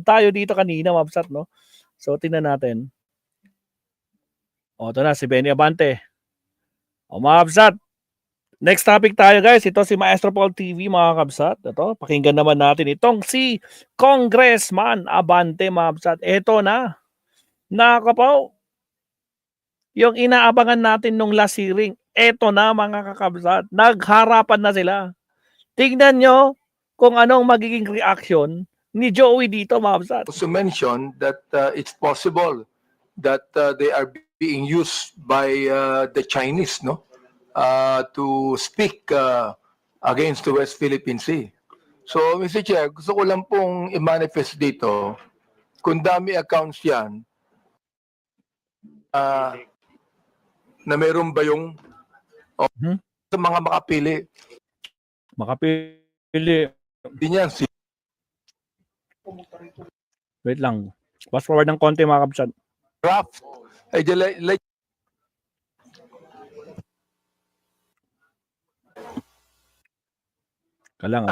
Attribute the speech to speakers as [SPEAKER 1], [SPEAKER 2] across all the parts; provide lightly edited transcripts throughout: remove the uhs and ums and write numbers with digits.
[SPEAKER 1] tayo dito kanina, Mabsat, no? So, tingnan natin. O, ito na, si Benny Abante. O, Mabsat. Next topic tayo, guys. Ito si Maestro Paul TV, mga kabsat. Ito, pakinggan naman natin itong si Congressman Abante, Mabsat. Ito na. Nakapaw. Yung inaabangan natin nung last hearing, ito na, mga kakabsat. Nagharapan na sila. Tingnan nyo kung anong magiging reaction ni Joey dito, Mabsat.
[SPEAKER 2] Also mentioned that it's possible that they are being used by the Chinese, no, to speak against the West Philippine Sea. So, Mr. Chair, gusto ko lang pong i-manifest dito, kung dami accounts yan, na meron ba yung sa mga makapili?
[SPEAKER 1] Makapili.
[SPEAKER 2] Hindi niyan, si
[SPEAKER 1] Wait lang. Fast forward ng konti, mga kabsat.
[SPEAKER 2] Raft.
[SPEAKER 1] Kalang,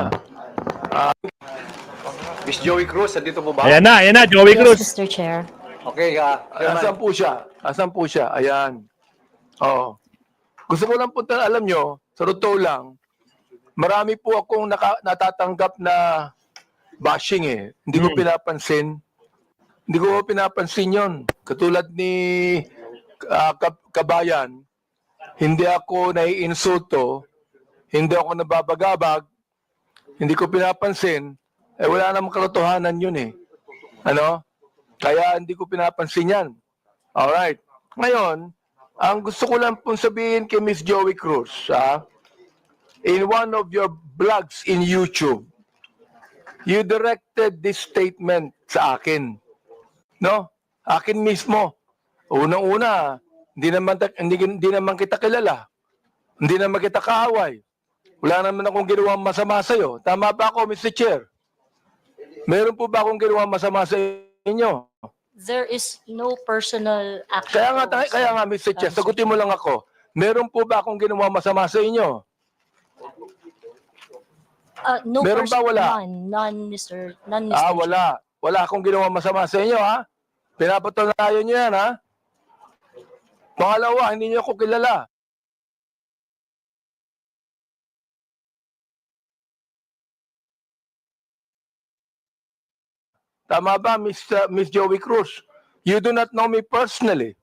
[SPEAKER 3] Miss Joey Cruz, andito po ba?
[SPEAKER 1] Ayan na, Joey Cruz.
[SPEAKER 4] Yes, Mr. Chair.
[SPEAKER 3] Okay,
[SPEAKER 2] asan po siya? Asan po siya? Ayan. Oo. Gusto ko lang po alam nyo, sa totoo lang, marami po akong natatanggap na bashing eh. Hindi ko pinapansin. Hindi ko pinapansin yon. Katulad ni Kabayan, hindi ako naiinsulto, hindi ako nababagabag, hindi ko pinapansin, wala namang katotohanan yun eh. Ano? Kaya hindi ko pinapansin yan. Alright. Ngayon, ang gusto ko lang pong sabihin kay Miss Joey Cruz, in one of your vlogs in YouTube, you directed this statement sa akin. No? Akin mismo. Unang-una, hindi naman kita kilala. Hindi naman kita kaaway. Wala naman akong ginawang masama sa'yo. Tama ba ako, Mr. Chair? Meron po ba akong ginawang masama sa inyo?
[SPEAKER 4] There is no personal action.
[SPEAKER 2] Kaya nga, Mr. Chair, sagutin mo lang ako. Meron po ba akong ginawang masama sa inyo?
[SPEAKER 4] No
[SPEAKER 2] meron ba wala?
[SPEAKER 4] None, Mr.
[SPEAKER 2] Wala. Wala akong ginawang masama sa inyo, ha? Pinapatunayan niyo yan, ha? Pangalawa, hindi niyo ako kilala. Tama ba, Miss Joey Cruz? You do not know me personally.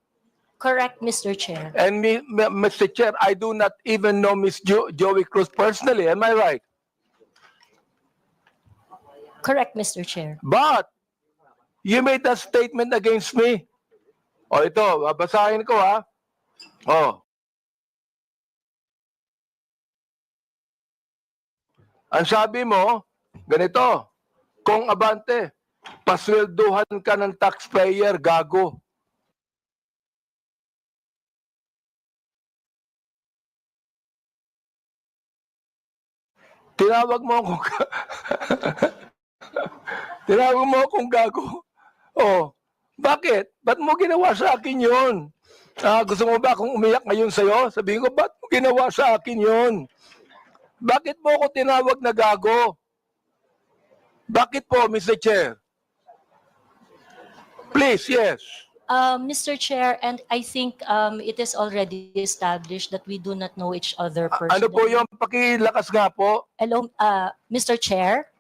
[SPEAKER 4] Correct, Mr. Chair.
[SPEAKER 2] And Mr. Chair, I do not even know Miss Joey Cruz personally. Am I right?
[SPEAKER 4] Correct, Mr. Chair.
[SPEAKER 2] But, you made a statement against me. O ito, babasahin ko ha. O. Ang sabi mo, ganito, kung Abante, paswelduhan ka ng taxpayer, gago. Tinawag mo akong tinawag mo akong gago. Oh, bakit? Ba't mo ginawa sa akin yun? Gusto mo ba akong umiyak ngayon sa'yo? Sabihin ko, ba't mo ginawa sa akin yun? Bakit mo ako tinawag na gago? Bakit po, Mr. Chair? Please, yes.
[SPEAKER 4] Mr. Chair, and I think it is already established that we do not know each other personally.
[SPEAKER 2] Ano po yung pakilakas nga po?
[SPEAKER 4] Hello, Mr. Chair?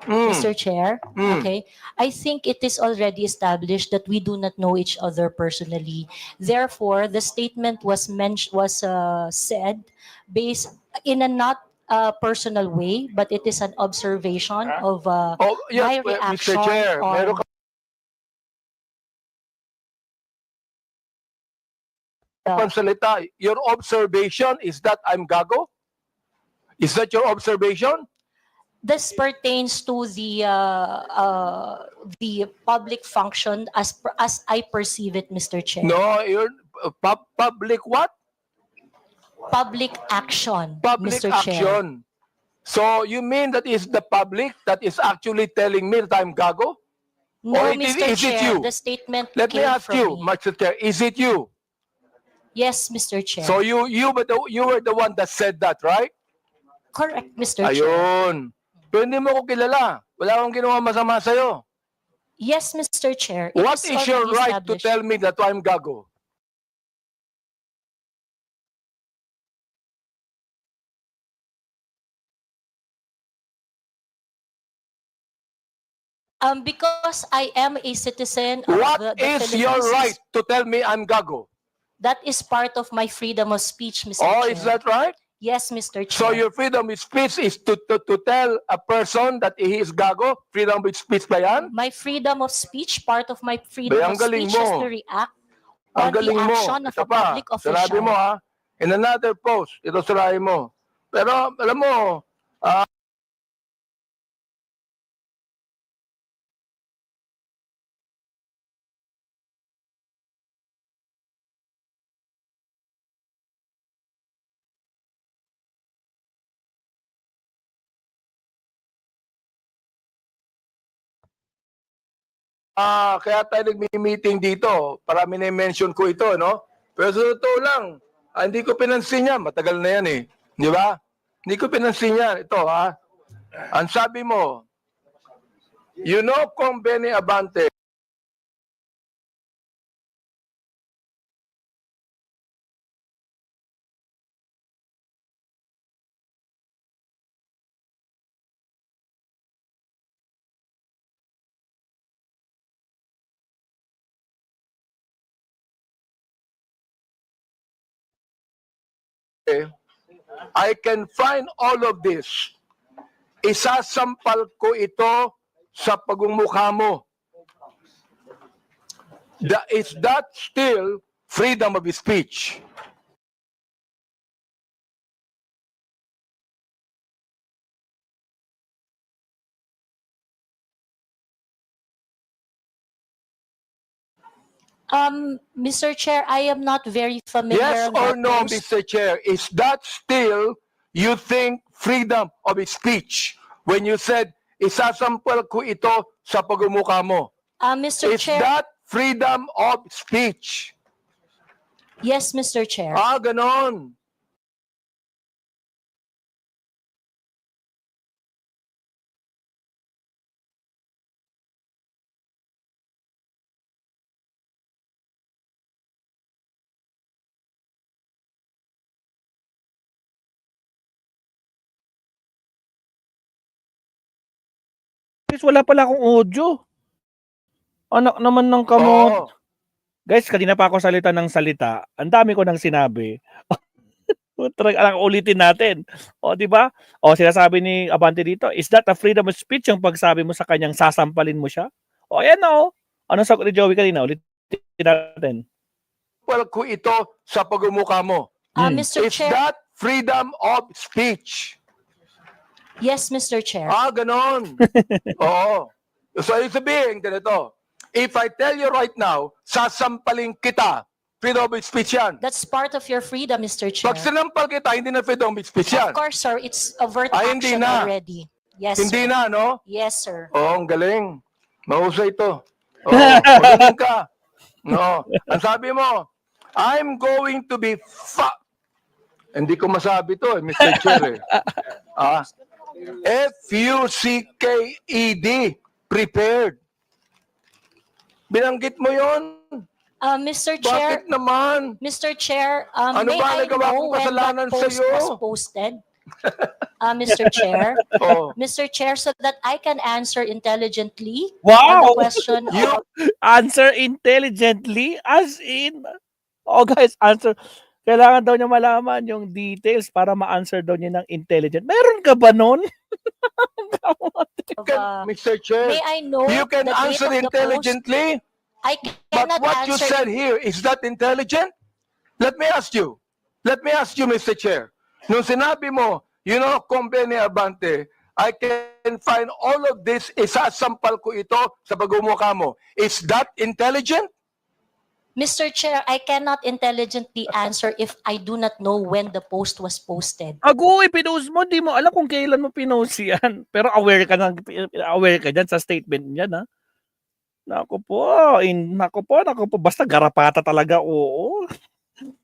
[SPEAKER 4] Mr. Chair? Okay. I think it is already established that we do not know each other personally. Therefore, the statement was said based in a not personal way, but it is an observation of my reaction
[SPEAKER 2] Mr. Chair, meron ka pansalita. Your observation is that I'm gago? Is that your observation?
[SPEAKER 4] This pertains to the public function as I perceive it, Mr. Chair.
[SPEAKER 2] No, you're public what?
[SPEAKER 4] Public action,
[SPEAKER 2] Public
[SPEAKER 4] Mr. Chair.
[SPEAKER 2] action. So you mean that is the public that is actually telling me that I'm gago?
[SPEAKER 4] No,
[SPEAKER 2] Or
[SPEAKER 4] Mr.
[SPEAKER 2] is it
[SPEAKER 4] Chair,
[SPEAKER 2] you?
[SPEAKER 4] the statement
[SPEAKER 2] Let me
[SPEAKER 4] came
[SPEAKER 2] ask
[SPEAKER 4] from
[SPEAKER 2] you,
[SPEAKER 4] me.
[SPEAKER 2] Mr. Chair, is it you?
[SPEAKER 4] Yes, Mr. Chair.
[SPEAKER 2] So you were the one that said that, right?
[SPEAKER 4] Correct, Mr. Chair.
[SPEAKER 2] Ayun. Pero hindi mo ko kilala. Wala akong ginawa masama sa'yo.
[SPEAKER 4] Yes, Mr. Chair. It
[SPEAKER 2] What is your
[SPEAKER 4] already
[SPEAKER 2] right to
[SPEAKER 4] established.
[SPEAKER 2] tell me that I'm gago?
[SPEAKER 4] Because I am a citizen of
[SPEAKER 2] What
[SPEAKER 4] the
[SPEAKER 2] is
[SPEAKER 4] Philippines.
[SPEAKER 2] your right to tell me I'm gago?
[SPEAKER 4] That is part of my freedom of speech, Mr.
[SPEAKER 2] Oh,
[SPEAKER 4] Chair.
[SPEAKER 2] is that right?
[SPEAKER 4] Yes, Mr. Chair.
[SPEAKER 2] So your freedom of speech is to tell a person that he is gago? Freedom of speech ba yan?
[SPEAKER 4] My freedom of speech, part of my freedom
[SPEAKER 2] Bay, ang
[SPEAKER 4] of
[SPEAKER 2] galing
[SPEAKER 4] speech is
[SPEAKER 2] mo.
[SPEAKER 4] to react
[SPEAKER 2] Ang
[SPEAKER 4] on the
[SPEAKER 2] galing mo.
[SPEAKER 4] action of
[SPEAKER 2] Ito
[SPEAKER 4] a
[SPEAKER 2] pa,
[SPEAKER 4] public
[SPEAKER 2] sinabi
[SPEAKER 4] official.
[SPEAKER 2] mo ha, in another post, ito sinabi mo. Pero alam mo, kaya tayo nagmi-meeting dito para mini-mention ko ito, no? Pero sa totoo lang, hindi ko pinansin yan. Matagal na yan eh. Di ba? Hindi ko pinansin yan. Ito ha. Ang sabi mo, you know kung Benny Abante, I can find all of this. Isasampal ko ito sa pagmumukha mo. Is that still freedom of speech?
[SPEAKER 4] Mr. Chair, I am not very familiar.
[SPEAKER 2] Yes
[SPEAKER 4] with
[SPEAKER 2] or
[SPEAKER 4] that
[SPEAKER 2] no,
[SPEAKER 4] post.
[SPEAKER 2] Mr. Chair? Is that still, you think, freedom of speech? When you said, isasampal ko ito sa pagmumukha mo.
[SPEAKER 4] Mr.
[SPEAKER 2] Is
[SPEAKER 4] Chair,
[SPEAKER 2] that freedom of speech?
[SPEAKER 4] yes, Mr. Chair.
[SPEAKER 2] Ganon.
[SPEAKER 1] Guys, wala pala akong audio. Anak naman ng kamot.
[SPEAKER 2] Oo.
[SPEAKER 1] Guys, kanina pa ako salita ng salita. Ang dami ko nang sinabi. Ulitin natin. O, di ba? O, sinasabi ni Abante dito, is that a freedom of speech yung pagsabi mo sa kanyang sasampalin mo siya? O, ayan o. Anong sagot ni Joey kanina? Ulitin natin.
[SPEAKER 2] Well, ko ito sa pagmumukha mo.
[SPEAKER 4] Mr.
[SPEAKER 2] Is
[SPEAKER 4] Chair,
[SPEAKER 2] that freedom of speech?
[SPEAKER 4] yes, Mr. Chair.
[SPEAKER 2] Ganon. Oo. So, ibig sabihin, ganito. If I tell you right now, sasampalin kita, freedom of speech yan.
[SPEAKER 4] That's part of your freedom, Mr. Chair.
[SPEAKER 2] Pag sinampal kita, hindi na freedom of speech yan.
[SPEAKER 4] Of course, sir, it's overt
[SPEAKER 2] Hindi
[SPEAKER 4] action
[SPEAKER 2] na.
[SPEAKER 4] already. Yes,
[SPEAKER 2] Hindi
[SPEAKER 4] sir.
[SPEAKER 2] na, no?
[SPEAKER 4] Yes, sir.
[SPEAKER 2] Ang galing. Mahusay ito. Magaling ka. No. Ang sabi mo, I'm going to be Hindi ko masabi to, Mr. Chair. F-U-C-K-E-D. Prepared. Binanggit mo yon?
[SPEAKER 4] Mr. Chair,
[SPEAKER 2] Bakit naman?
[SPEAKER 4] Mr. Chair,
[SPEAKER 2] Ano
[SPEAKER 4] may
[SPEAKER 2] ba
[SPEAKER 4] I
[SPEAKER 2] nagawa
[SPEAKER 4] know
[SPEAKER 2] kong
[SPEAKER 4] when
[SPEAKER 2] kasalanan
[SPEAKER 4] that post
[SPEAKER 2] sa'yo?
[SPEAKER 4] was posted? Mr. Chair,
[SPEAKER 2] Oh.
[SPEAKER 4] Mr. Chair, so that I can answer intelligently on
[SPEAKER 1] Wow!
[SPEAKER 4] the question
[SPEAKER 2] You-
[SPEAKER 4] of
[SPEAKER 1] Answer intelligently as in... Oh guys, answer. Kailangan daw niya malaman yung details para ma-answer daw niya ng intelligent. Meron ka ba nun?
[SPEAKER 2] Mr. Chair,
[SPEAKER 4] may I know
[SPEAKER 2] you can
[SPEAKER 4] the date
[SPEAKER 2] answer
[SPEAKER 4] of the
[SPEAKER 2] intelligently,
[SPEAKER 4] I
[SPEAKER 2] but
[SPEAKER 4] cannot
[SPEAKER 2] what you
[SPEAKER 4] answer.
[SPEAKER 2] said here, is that intelligent? Let me ask you, Mr. Chair. Nung sinabi mo, you know, kung Benny Abante, I can find all of this, isasampal ko ito sa pagmumukha mo. Is that intelligent?
[SPEAKER 4] Mr. Chair, I cannot intelligently answer if I do not know when the post was posted.
[SPEAKER 1] Agoy, pinost mo, di mo alam kung kailan mo pinost yan. Pero aware ka dyan sa statement niyan, ha? Naku po. Basta garapata talaga, oo.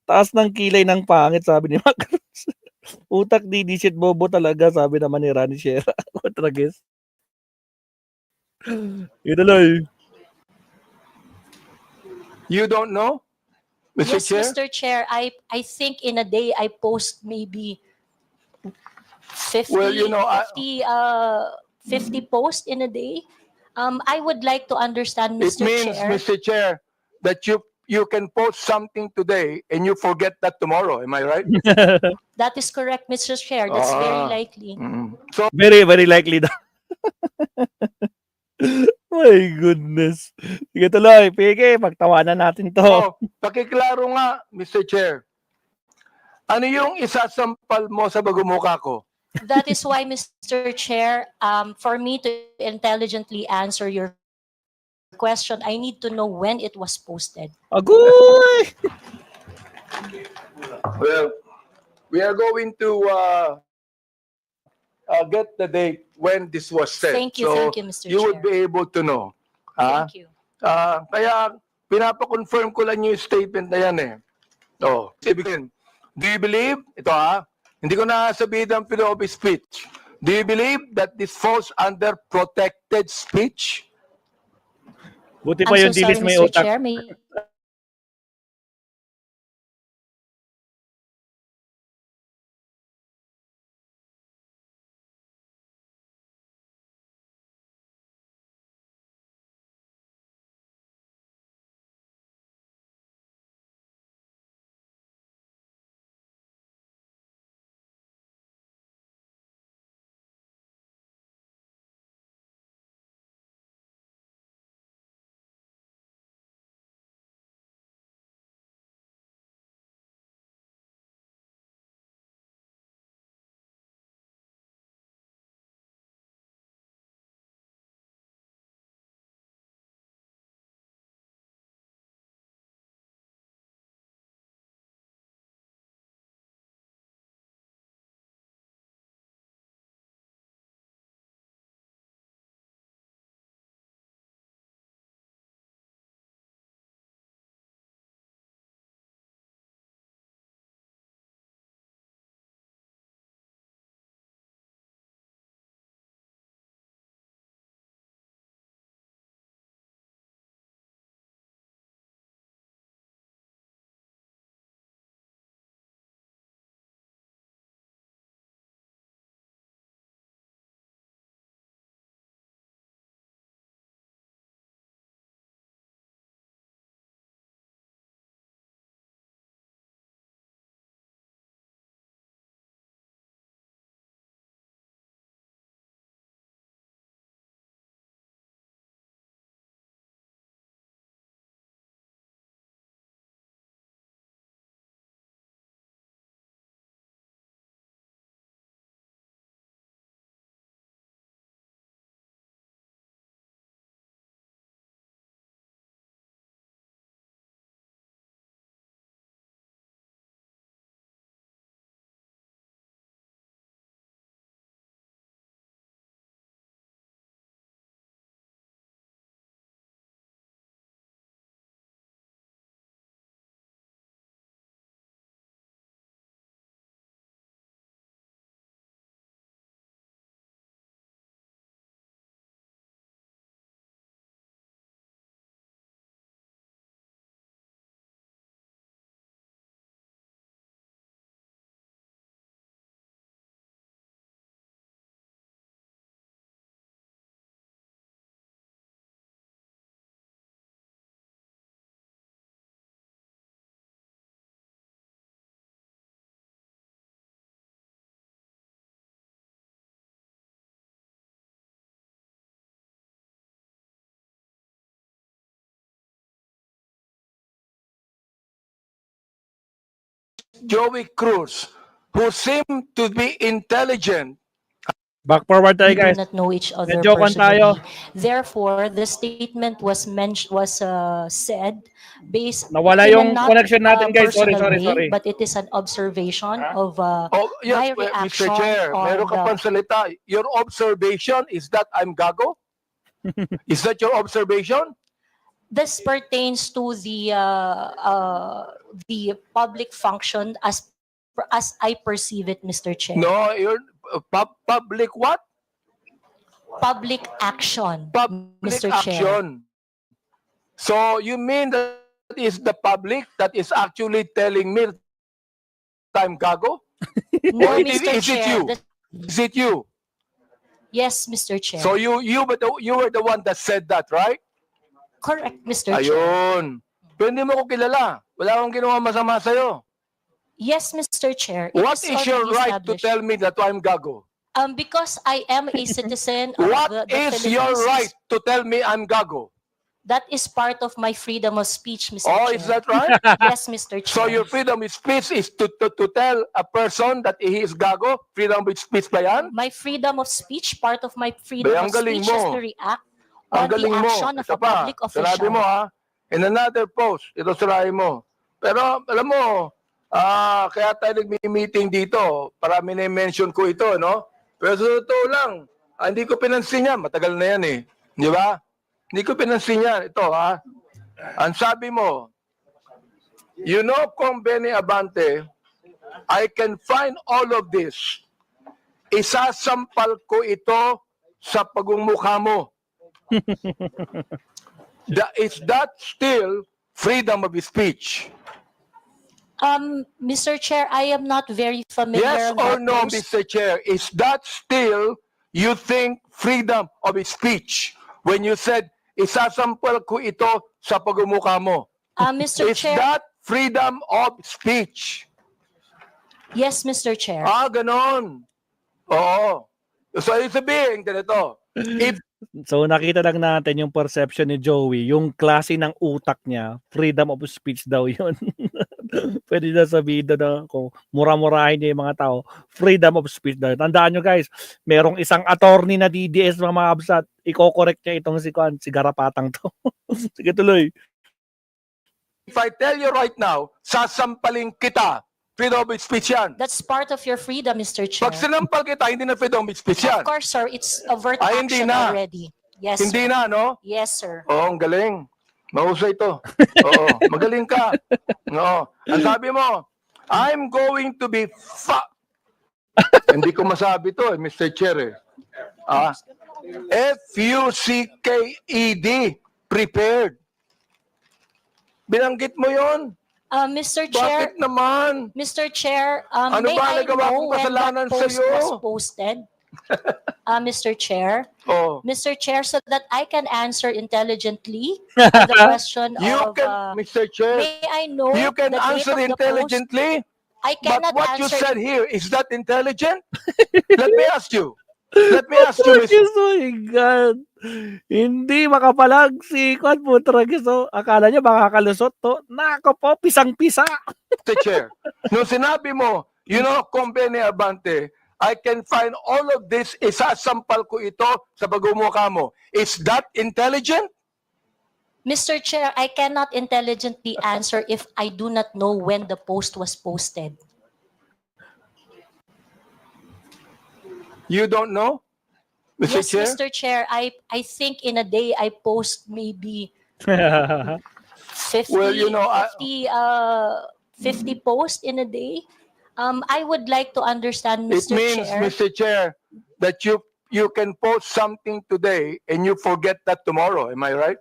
[SPEAKER 1] Taas ng kilay ng pangit, sabi ni Macros. Utak didisit bobo talaga, sabi naman ni Rani Shera. Kontragis. Yun na lang.
[SPEAKER 2] You don't know, Mr.
[SPEAKER 4] Yes,
[SPEAKER 2] Chair?
[SPEAKER 4] Mr. Chair, I think in a day I post maybe 50,
[SPEAKER 2] Well, you know,
[SPEAKER 4] 50 posts in a day. I would like to understand,
[SPEAKER 2] It
[SPEAKER 4] Mr.
[SPEAKER 2] means,
[SPEAKER 4] Chair.
[SPEAKER 2] Mr. Chair, that you can post something today and you forget that tomorrow. Am I right?
[SPEAKER 4] That is correct, Mr. Chair. That's very
[SPEAKER 2] Ah.
[SPEAKER 4] likely.
[SPEAKER 2] So,
[SPEAKER 1] Very, very likely daw. My goodness. Sige tuloy, Pige, pagtawanan natin to.
[SPEAKER 2] pakiklaro nga, Mr. Chair. Ano yung isasampal mo sa bagumukha ko?
[SPEAKER 4] That is why, Mr. Chair, for me to intelligently answer your question, I need to know when it was posted.
[SPEAKER 1] Agoy!
[SPEAKER 2] Well, we are going to get the date when this was said.
[SPEAKER 4] Thank you, Mr.
[SPEAKER 2] You would
[SPEAKER 4] Chair.
[SPEAKER 2] be able to know. Ah?
[SPEAKER 4] Thank you.
[SPEAKER 2] Kaya pinapa-confirm ko lang yung statement na yan eh. Ibigin. Do you believe, hindi ko na sabihin ang freedom of speech. Do you believe that this falls under protected speech?
[SPEAKER 1] Buti
[SPEAKER 4] I'm
[SPEAKER 1] pa
[SPEAKER 4] so
[SPEAKER 1] yung
[SPEAKER 4] sorry,
[SPEAKER 1] dilis may
[SPEAKER 4] Mr.
[SPEAKER 1] utak.
[SPEAKER 4] Chair.
[SPEAKER 2] Joey Cruz, who seemed to be intelligent.
[SPEAKER 1] Back forward tayo,
[SPEAKER 4] We do
[SPEAKER 1] guys.
[SPEAKER 4] not know each other
[SPEAKER 1] Medyo kon tayo.
[SPEAKER 4] personally. Therefore, the statement was said based
[SPEAKER 1] Nawala
[SPEAKER 4] in a
[SPEAKER 1] yung
[SPEAKER 4] not,
[SPEAKER 1] connection natin, guys. Sorry,
[SPEAKER 4] personal
[SPEAKER 1] sorry.
[SPEAKER 4] way, but it is an observation of
[SPEAKER 2] Yes,
[SPEAKER 4] my
[SPEAKER 2] Mr.
[SPEAKER 4] reaction
[SPEAKER 2] Chair, meron ka
[SPEAKER 4] on
[SPEAKER 2] pang salita. Your observation is that I'm gago? Is that your observation?
[SPEAKER 4] this pertains to the public function as I perceive it, Mr. Chair.
[SPEAKER 2] No, you're public what?
[SPEAKER 4] Public action,
[SPEAKER 2] Public
[SPEAKER 4] Mr. Chair.
[SPEAKER 2] action. So you mean that is the public that is actually telling me that I'm gago?
[SPEAKER 4] No,
[SPEAKER 2] Or
[SPEAKER 4] Mr.
[SPEAKER 2] is it
[SPEAKER 4] Chair.
[SPEAKER 2] you? Is it you?
[SPEAKER 4] Yes, Mr. Chair.
[SPEAKER 2] So you were the one that said that, right?
[SPEAKER 4] Correct, Mr. Chair.
[SPEAKER 2] Ayun. Pero hindi mo ko kilala. Wala akong ginawa masama sa'yo.
[SPEAKER 4] Yes, Mr. Chair. It
[SPEAKER 2] What is your
[SPEAKER 4] already
[SPEAKER 2] right to
[SPEAKER 4] established.
[SPEAKER 2] tell me that I'm gago?
[SPEAKER 4] Because I am a citizen of
[SPEAKER 2] What
[SPEAKER 4] the
[SPEAKER 2] is
[SPEAKER 4] Philippines.
[SPEAKER 2] your right to tell me I'm gago?
[SPEAKER 4] That is part of my freedom of speech, Mr.
[SPEAKER 2] Oh,
[SPEAKER 4] Chair.
[SPEAKER 2] is that right?
[SPEAKER 4] Yes, Mr. Chair.
[SPEAKER 2] So your freedom of speech is to tell a person that he is gago? Freedom of speech ba yan?
[SPEAKER 4] My freedom of speech, part of my freedom
[SPEAKER 2] Bay, ang
[SPEAKER 4] of
[SPEAKER 2] galing
[SPEAKER 4] speech is
[SPEAKER 2] mo.
[SPEAKER 4] to react
[SPEAKER 2] Ang
[SPEAKER 4] on the
[SPEAKER 2] galing mo.
[SPEAKER 4] action of
[SPEAKER 2] Ito
[SPEAKER 4] a
[SPEAKER 2] pa,
[SPEAKER 4] public
[SPEAKER 2] sinabi mo
[SPEAKER 4] official.
[SPEAKER 2] in another post, ito sirahin mo. Pero alam mo, kaya tayo nag-meeting dito, para mini-mention ko ito, no? Pero sa totoo lang, hindi ko pinansin yan, matagal na yan eh. Di ba? Hindi ko pinansin yan. Ito ang sabi mo, you know, Kong Benny Abante, I can find all of this. Isasampal ko ito sa pagmumukha mo. Is that still freedom of speech?
[SPEAKER 4] Mr. Chair, I am not very familiar.
[SPEAKER 2] Yes
[SPEAKER 4] on
[SPEAKER 2] or
[SPEAKER 4] that
[SPEAKER 2] no,
[SPEAKER 4] post.
[SPEAKER 2] Mr. Chair? Is that still, you think, freedom of speech? When you said, isasampal ko ito sa pagmumukha mo.
[SPEAKER 4] Mr.
[SPEAKER 2] Is
[SPEAKER 4] Chair,
[SPEAKER 2] that freedom of speech?
[SPEAKER 4] yes, Mr. Chair.
[SPEAKER 2] Ganon. Oo. So, ibig sabihin, ganito. If
[SPEAKER 1] So nakita lang natin yung perception ni Joey, yung klase ng utak niya, freedom of speech daw yun. Pwede na sabihin na kung mura-murahin niya yung mga tao, freedom of speech daw. Tandaan nyo guys, merong isang attorney na DDS mga absat, i-correct niya itong si Garapatang to. Sige tuloy.
[SPEAKER 2] if I tell you right now, sasampalin kita, freedom of speech yan.
[SPEAKER 4] That's part of your freedom, Mr. Chair.
[SPEAKER 2] Pag sinampal kita, hindi na freedom of speech yan.
[SPEAKER 4] Of course, sir, it's overt
[SPEAKER 2] Ay, hindi
[SPEAKER 4] action
[SPEAKER 2] na.
[SPEAKER 4] already. Yes,
[SPEAKER 2] Hindi
[SPEAKER 4] sir.
[SPEAKER 2] na, no?
[SPEAKER 4] Yes, sir.
[SPEAKER 2] Oo, ang galing. Mahusay ito. Oo, magaling ka. Oo. Ang sabi mo, I'm going to be hindi ko masabi to, Mr. Chair. F-U-C-K-E-D, prepared. Binanggit mo yon?
[SPEAKER 4] Mr. Chair,
[SPEAKER 2] Bakit naman?
[SPEAKER 4] Mr. Chair,
[SPEAKER 2] Ano
[SPEAKER 4] may
[SPEAKER 2] ba
[SPEAKER 4] I
[SPEAKER 2] nagawa
[SPEAKER 4] know
[SPEAKER 2] kong
[SPEAKER 4] when
[SPEAKER 2] kasalanan
[SPEAKER 4] that post
[SPEAKER 2] sa'yo?
[SPEAKER 4] was posted? Mr. Chair,
[SPEAKER 2] Oh.
[SPEAKER 4] Mr. Chair, so that I can answer intelligently the question
[SPEAKER 2] You
[SPEAKER 4] of,
[SPEAKER 2] can, Mr. Chair,
[SPEAKER 4] may I know
[SPEAKER 2] you can
[SPEAKER 4] the date
[SPEAKER 2] answer
[SPEAKER 4] of the post?
[SPEAKER 2] intelligently,
[SPEAKER 4] I
[SPEAKER 2] but
[SPEAKER 4] cannot
[SPEAKER 2] what you
[SPEAKER 4] answer.
[SPEAKER 2] said here, is that intelligent? Let me ask you. Let me ask you, Mr.
[SPEAKER 1] Oh my God. Hindi makapalag si Kwan Putragis. So, akala niya makakalusot to. Nako po, pisang-pisa.
[SPEAKER 2] Chair. Nung sinabi mo, you know, Convene Abante, I can find all of this, isasampal ko ito sa pagmumukha mo. Is that intelligent?
[SPEAKER 4] Mr. Chair, I cannot intelligently answer if I do not know when the post was posted.
[SPEAKER 2] You don't know, Mr.
[SPEAKER 4] Yes,
[SPEAKER 2] Chair?
[SPEAKER 4] Mr. Chair, I think in a day I post maybe 50,
[SPEAKER 2] Well, you know,
[SPEAKER 4] 50 posts in a day. I would like to understand,
[SPEAKER 2] It
[SPEAKER 4] Mr.
[SPEAKER 2] means,
[SPEAKER 4] Chair.
[SPEAKER 2] Mr. Chair, that you can post something today and you forget that tomorrow. Am I right?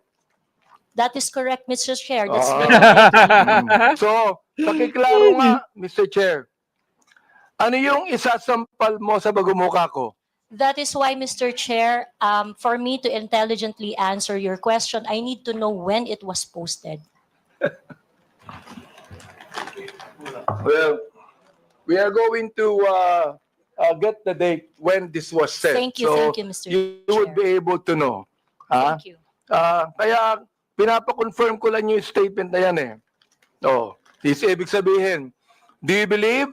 [SPEAKER 4] That is correct, Mr. Chair. That's
[SPEAKER 2] Ah.
[SPEAKER 4] very correct.
[SPEAKER 2] So, pakiklaro nga, Mr. Chair. Ano yung isasampal mo sa pagmumukha ko?
[SPEAKER 4] That is why, Mr. Chair, for me to intelligently answer your question, I need to know when it was posted.
[SPEAKER 2] Well, we are going to get the date when this was said.
[SPEAKER 4] Thank you, Mr.
[SPEAKER 2] You would
[SPEAKER 4] Chair.
[SPEAKER 2] be able to know. Ha?
[SPEAKER 4] Thank you.
[SPEAKER 2] Kaya pinapa-confirm ko lang yung statement na yan eh. Ibig sabihin, do you believe,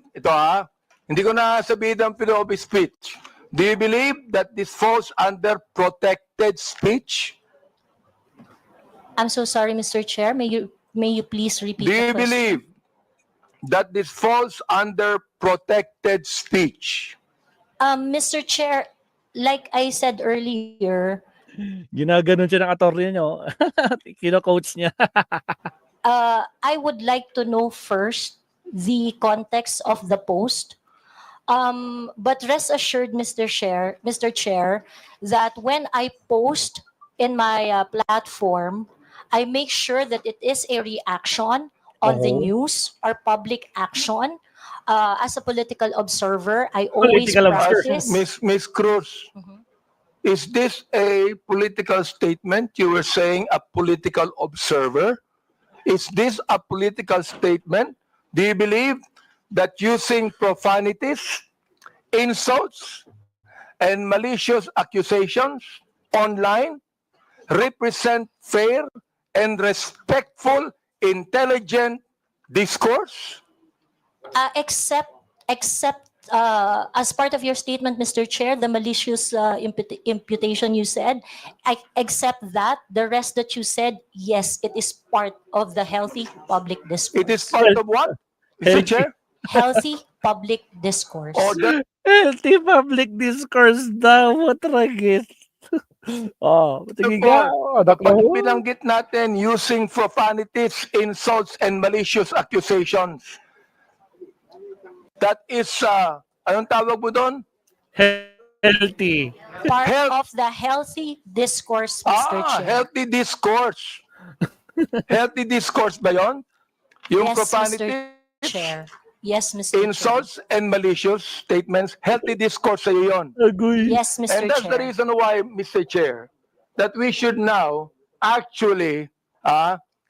[SPEAKER 2] hindi ko na sabihin ang freedom of speech. Do you believe that this falls under protected speech?
[SPEAKER 4] I'm so sorry, Mr. Chair. May you please repeat
[SPEAKER 2] Do
[SPEAKER 4] the
[SPEAKER 2] you
[SPEAKER 4] question?
[SPEAKER 2] believe that this falls under protected speech?
[SPEAKER 4] Mr. Chair, like I said earlier,
[SPEAKER 1] Ginaganon siya ng attorney niyo. Kino-coach niya.
[SPEAKER 4] I would like to know first the context of the post. But rest assured, Mr. Chair, that when I post in my platform, I make sure that it is a reaction on the
[SPEAKER 1] Oo.
[SPEAKER 4] news or public action. As a political observer, I always
[SPEAKER 1] Political observer.
[SPEAKER 4] practice.
[SPEAKER 2] Miss Cruz,
[SPEAKER 4] Mhm.
[SPEAKER 2] is this a political statement? You were saying a political observer. Is this a political statement? Do you believe that using profanities, insults, and malicious accusations online represent fair and respectful, intelligent discourse?
[SPEAKER 4] Except as part of your statement, Mr. Chair, the malicious imputation you said, I accept that. The rest that you said, yes, it is part of the healthy public discourse.
[SPEAKER 2] It is part of what, Mr.
[SPEAKER 1] Healthy.
[SPEAKER 2] Chair?
[SPEAKER 4] Healthy public discourse.
[SPEAKER 2] Or that
[SPEAKER 1] Healthy public discourse daw, Watragis. Sige nga. Anak
[SPEAKER 2] pag
[SPEAKER 1] mo.
[SPEAKER 2] binanggit natin using profanities, insults, and malicious accusations, that is, anong tawag mo doon?
[SPEAKER 1] Healthy.
[SPEAKER 4] Part
[SPEAKER 2] Health-
[SPEAKER 4] of the healthy discourse, Mr. Chair.
[SPEAKER 2] Healthy discourse. Healthy discourse ba yon? Yung
[SPEAKER 4] Yes,
[SPEAKER 2] profanities,
[SPEAKER 4] Mr. Chair. Yes, Mr. Chair.
[SPEAKER 2] insults, and malicious statements, healthy discourse sa'yo yun.
[SPEAKER 1] Agoy.
[SPEAKER 4] Yes, Mr.
[SPEAKER 2] And that's the
[SPEAKER 4] Chair.
[SPEAKER 2] reason why, Mr. Chair, that we should now actually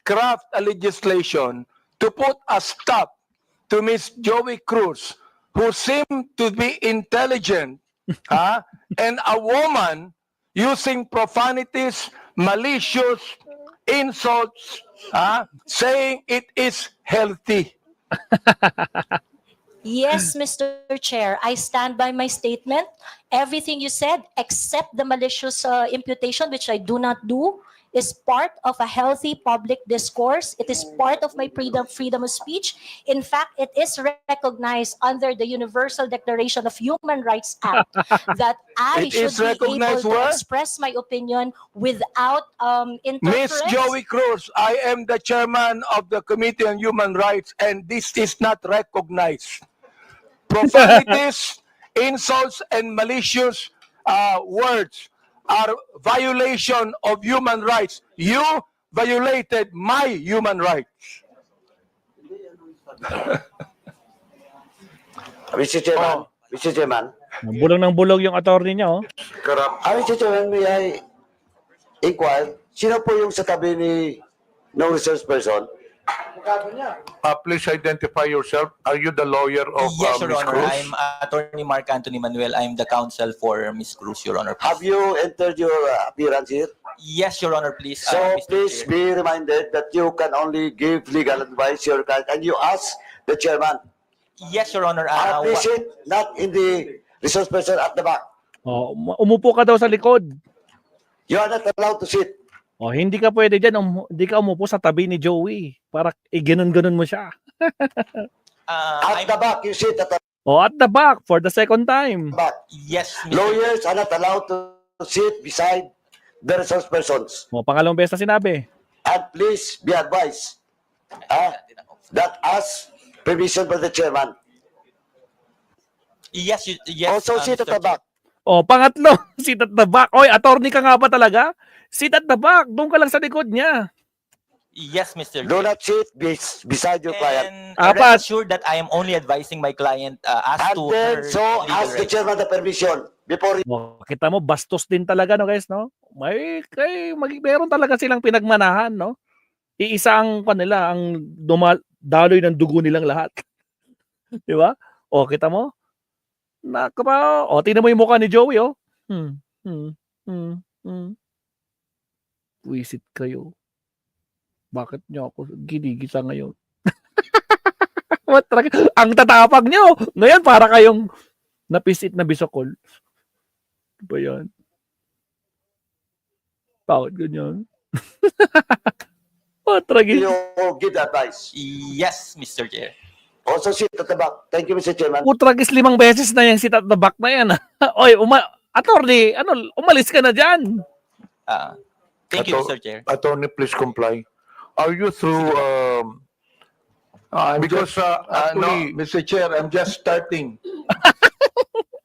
[SPEAKER 2] craft a legislation to put a stop to Miss Joey Cruz, who seemed to be intelligent, and a woman using profanities, malicious insults, saying it is healthy.
[SPEAKER 4] Yes, Mr. Chair, I stand by my statement. Everything you said, except the malicious imputation, which I do not do, is part of a healthy public discourse. It is part of my freedom of speech. In fact, it is recognized under the Universal Declaration of Human Rights Act that I
[SPEAKER 2] It
[SPEAKER 4] should
[SPEAKER 2] is
[SPEAKER 4] be able
[SPEAKER 2] recognized
[SPEAKER 4] to
[SPEAKER 2] where?
[SPEAKER 4] express my opinion without
[SPEAKER 2] Miss
[SPEAKER 4] interference.
[SPEAKER 2] Joey Cruz, I am the chairman of the Committee on Human Rights, and this is not recognized. Profanities, insults, and malicious words are violation of human rights. You violated my human rights.
[SPEAKER 5] Mr. Chairman, Mr. Chairman,
[SPEAKER 1] Bulong ng bulog yung attorney niya, oh.
[SPEAKER 5] Mr. Chairman, may I inquire, sino po yung sa tabi ni no resource person?
[SPEAKER 2] Please identify yourself. Are you the lawyer of
[SPEAKER 6] Yes, Your
[SPEAKER 2] Ms.
[SPEAKER 6] Honor.
[SPEAKER 2] Cruz?
[SPEAKER 6] I'm Attorney Mark Anthony Manuel. I'm the counsel for Ms. Cruz, Your Honor.
[SPEAKER 5] Have you entered your appearance here?
[SPEAKER 6] Yes, Your Honor, please.
[SPEAKER 5] So
[SPEAKER 6] Mr.
[SPEAKER 5] please
[SPEAKER 6] Chair.
[SPEAKER 5] be reminded that you can only give legal advice to your client and you ask the chairman.
[SPEAKER 6] Yes, Your Honor.
[SPEAKER 5] Please sit not in the resource person at the back.
[SPEAKER 1] Oh, umupo ka daw sa likod.
[SPEAKER 5] You are not allowed to sit.
[SPEAKER 1] Oh, hindi ka pwede diyan, hindi ka umupo sa tabi ni Joey para iganon-ganon mo siya.
[SPEAKER 5] At the back, you sit at the
[SPEAKER 1] Oh, at the back for the second time.
[SPEAKER 5] back.
[SPEAKER 6] Yes, Mr.
[SPEAKER 5] Lawyers are not allowed to sit beside the resource persons.
[SPEAKER 1] Oh, pangalawang beses na sinabi.
[SPEAKER 5] And please be advised that as permission by the chairman.
[SPEAKER 6] Yes, yes.
[SPEAKER 5] Also sit at
[SPEAKER 6] Mr.
[SPEAKER 5] the back.
[SPEAKER 1] Oh, pangatlo, sit at the back. Oy, attorney ka nga ba talaga? Sit at the back. Doon ka lang sa likod niya.
[SPEAKER 6] Yes, Mr.
[SPEAKER 5] Do
[SPEAKER 6] Chair.
[SPEAKER 5] not sit beside your client.
[SPEAKER 6] And
[SPEAKER 1] Apat.
[SPEAKER 6] rest assured that I am only advising my client as
[SPEAKER 5] And
[SPEAKER 6] to
[SPEAKER 5] then,
[SPEAKER 6] her
[SPEAKER 5] so
[SPEAKER 6] legal
[SPEAKER 5] ask the
[SPEAKER 6] rights.
[SPEAKER 5] chairman the permission before
[SPEAKER 1] Oh, kita mo, bastos din talaga, no guys, no? Meron talaga silang pinagmanahan, no? Iisa ang kanila, ang daloy ng dugo nilang lahat. Di ba? O, kita mo? Nakapa. O, tingnan mo yung mukha ni Joey, oh. Wisit kayo. Bakit niyo ako ginigisa ngayon? What, ang tatapag niyo. Ngayon, para kayong napisit na bisokol. Ano ba yan? Bakit ganyan? What, tragis.
[SPEAKER 5] you give the advice.
[SPEAKER 6] Yes, Mr. Chair.
[SPEAKER 5] Also sit at the back. Thank you, Mr. Chairman.
[SPEAKER 1] Putragis 5 beses na yung sit at the back na yan. Oy, attorney, umalis ka na dyan.
[SPEAKER 6] Thank you, Mr. Chair.
[SPEAKER 2] Attorney, please comply. Are you through? Because no, Mr. Chair, I'm just starting.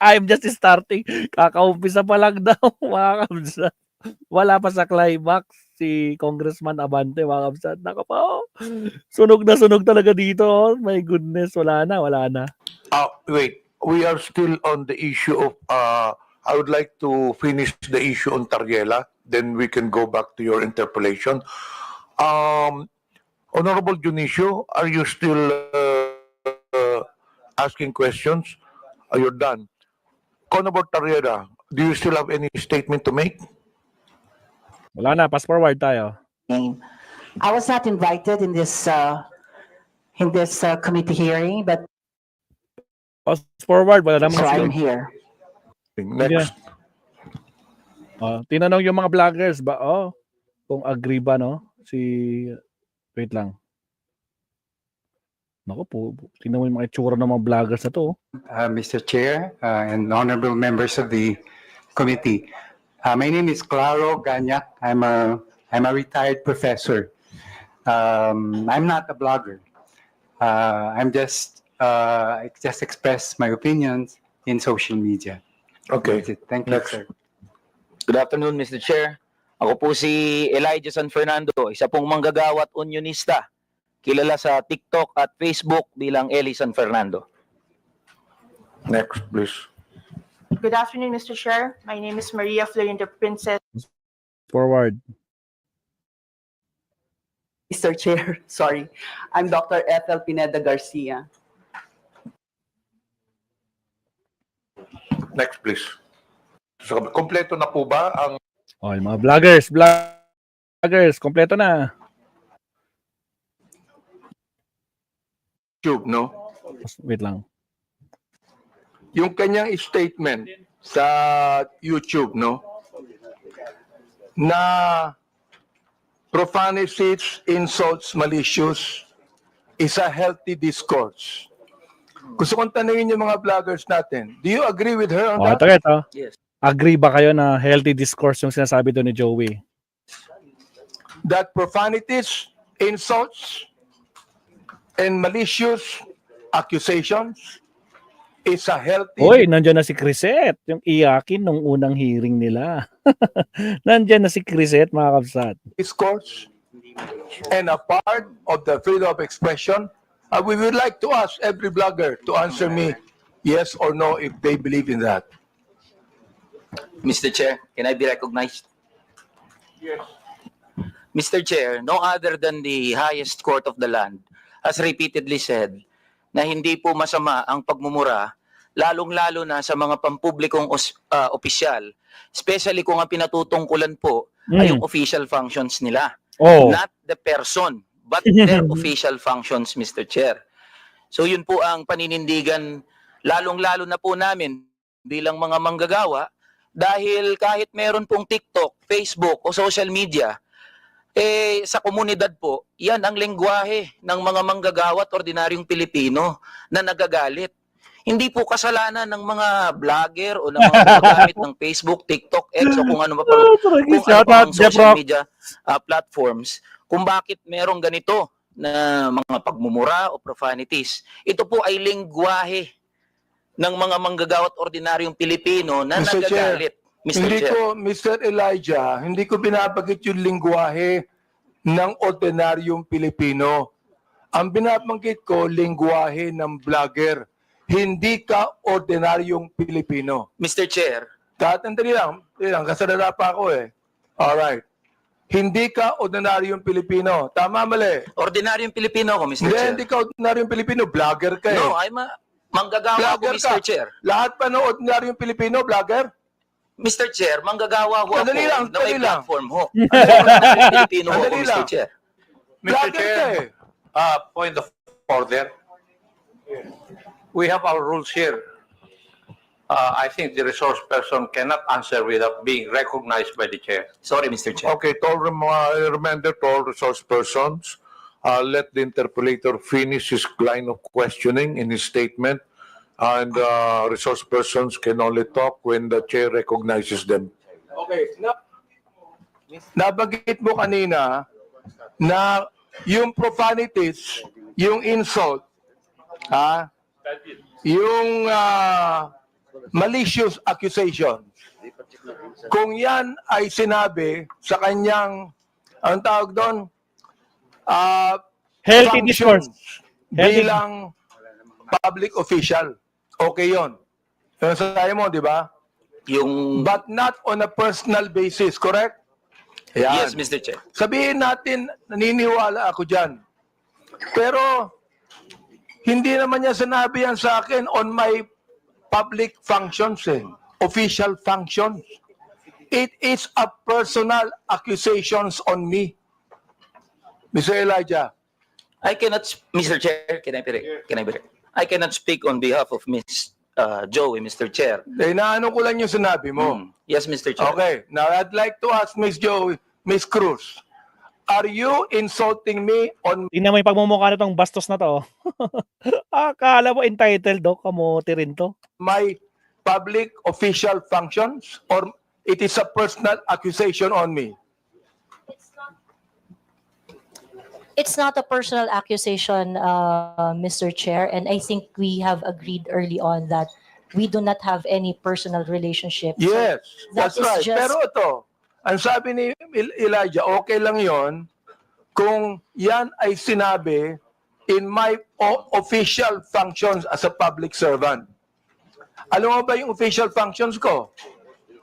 [SPEAKER 1] I'm just starting. Kakaumpisa pa lang daw, mga kabsa. Wala pa sa climax si Congressman Abante, mga kabsat. Naka pa, oh. Sunog na sunog talaga dito. Oh. My goodness, wala na, wala na.
[SPEAKER 7] Wait, we are still on the issue of, I would like to finish the issue on Tariela, then we can go back to your interpolation. Honorable Junicio, are you still asking questions? You're done. Honorable Tariela, do you still have any statement to make?
[SPEAKER 1] Wala na, pass forward tayo.
[SPEAKER 8] I was not invited in this committee hearing, but
[SPEAKER 1] Pass forward, wala naman
[SPEAKER 8] so I'm
[SPEAKER 1] sila.
[SPEAKER 8] here.
[SPEAKER 7] Next.
[SPEAKER 1] Tinanong yung mga vloggers ba, kung agree ba, no? Wait lang. Naku po, tingnan mo yung mga itsura ng mga vloggers na to.
[SPEAKER 9] Mr. Chair, and honorable members of the committee. My name is Claro Ganyak. I'm a retired professor. I'm not a blogger. I just express my opinions in social media.
[SPEAKER 7] Okay.
[SPEAKER 9] That's it. Thank you,
[SPEAKER 7] Next.
[SPEAKER 9] sir.
[SPEAKER 10] Good afternoon, Mr. Chair. Ako po si Elijah San Fernando, isa pong manggagawa at unionista. Kilala sa TikTok at Facebook bilang Eli San Fernando.
[SPEAKER 7] Next, please.
[SPEAKER 11] Good afternoon, Mr. Chair. My name is Maria Florinda Princess.
[SPEAKER 1] Forward.
[SPEAKER 12] Mr. Chair, sorry. I'm Dr. Ethel Pineda Garcia.
[SPEAKER 7] Next, please. So, kompleto na po ba ang
[SPEAKER 1] Yung mga vloggers, kompleto na.
[SPEAKER 2] YouTube, no?
[SPEAKER 1] Wait lang.
[SPEAKER 2] Yung kanyang statement sa YouTube, no? Na profanities, insults, malicious is a healthy discourse. Gusto kong tanungin yung mga vloggers natin. Do you agree with her on that?
[SPEAKER 1] Ito.
[SPEAKER 10] Yes.
[SPEAKER 1] Agree ba kayo na healthy discourse yung sinasabi doon ni Joey?
[SPEAKER 2] That profanities, insults, and malicious accusations is a healthy
[SPEAKER 1] Nandiyan na si Crisette. Yung iyakin nung unang hearing nila. Nandiyan na si Crisette, mga kabsat.
[SPEAKER 2] discourse and a part of the freedom of expression. We would like to ask every blogger to answer me yes or no if they believe in that.
[SPEAKER 10] Mr. Chair, can I be recognized?
[SPEAKER 2] Yes.
[SPEAKER 10] Mr. Chair, no other than the highest court of the land has repeatedly said na hindi po masama ang pagmumura, lalong-lalo na sa mga pampublikong opisyal, especially kung ang pinatutungkulan po ay yung official functions nila. Not the person, but their official functions, Mr. Chair. So yun po ang paninindigan, lalong-lalo na po namin bilang mga manggagawa, dahil kahit meron pong TikTok, Facebook o social media, sa komunidad po, yan ang lengguwahe ng mga manggagawa at ordinaryong Pilipino na nagagalit. Hindi po kasalanan ng mga vlogger o ng mga gumagamit ng Facebook, TikTok, X o kung ano pa social media platforms kung bakit merong ganito na mga pagmumura o profanities. Ito po ay lengguwahe ng mga manggagawa at ordinaryong Pilipino na
[SPEAKER 2] Mr. Chair,
[SPEAKER 10] nagagalit.
[SPEAKER 2] Mr. Elijah, hindi ko binabagit yung lingwahe ng ordinaryong Pilipino. Ang binabanggit ko, lingwahe ng vlogger. Hindi ka ordinaryong Pilipino.
[SPEAKER 10] Mr. Chair.
[SPEAKER 2] Tatandali lang, kasalala pa ako eh. Alright. Hindi ka ordinaryong Pilipino. Tama, mali.
[SPEAKER 10] Ordinaryong Pilipino ako, Mr. Chair.
[SPEAKER 2] Hindi ka ordinaryong Pilipino, vlogger ka eh.
[SPEAKER 10] No, I'm a manggagawa ako, Mr. Chair.
[SPEAKER 2] Lahat pa ng ordinaryong Pilipino, vlogger?
[SPEAKER 10] Mr. Chair, manggagawa ho ako na may platform ho. Pilipino ho ako, Mr. Chair.
[SPEAKER 7] Mr. Chair, point of order. We have our rules here. I think the resource person cannot answer without being recognized by the chair.
[SPEAKER 10] Sorry, Mr. Chair.
[SPEAKER 7] Okay, reminder to all resource persons, let the interpolator finish his line of questioning in his statement, and resource persons can only talk when the chair recognizes them.
[SPEAKER 2] Okay. Nabanggit mo kanina na yung profanities, yung insult, yung malicious accusation, kung yan ay sinabi sa kanyang, anong tawag doon?
[SPEAKER 1] Healthy
[SPEAKER 2] Functions
[SPEAKER 1] discourse. Healthy-
[SPEAKER 2] bilang public official. Okay yon. Yung sabi mo, di ba?
[SPEAKER 10] Yung
[SPEAKER 2] But not on a personal basis, correct? Yan.
[SPEAKER 10] Yes, Mr. Chair.
[SPEAKER 2] Sabihin natin, naniniwala ako dyan. Pero, hindi naman niya sinabi yan sa akin on my public functions, official functions. It is a personal accusations on me. Mr. Elijah,
[SPEAKER 10] I cannot, Mr. Chair, can I be heard? I cannot speak on behalf of Ms. Joey, Mr. Chair.
[SPEAKER 2] inaano ko lang yung sinabi mo.
[SPEAKER 10] Yes, Mr. Chair.
[SPEAKER 2] Okay, now I'd like to ask Ms. Joey, Ms. Cruz, are you insulting me on
[SPEAKER 1] Tingnan mo yung pagmumukha na tong bastos na to. Akala mo entitled do, kamote rin to.
[SPEAKER 2] my public official functions, or it is a personal accusation on me?
[SPEAKER 4] It's not a personal accusation, Mr. Chair, and I think we have agreed early on that we do not have any personal relationship. So
[SPEAKER 2] Yes,
[SPEAKER 4] that
[SPEAKER 2] that's
[SPEAKER 4] is
[SPEAKER 2] right.
[SPEAKER 4] just-
[SPEAKER 2] Pero ito, ang sabi ni Elijah, okay lang yon kung yan ay sinabi in my official functions as a public servant. Alam mo ba yung official functions ko?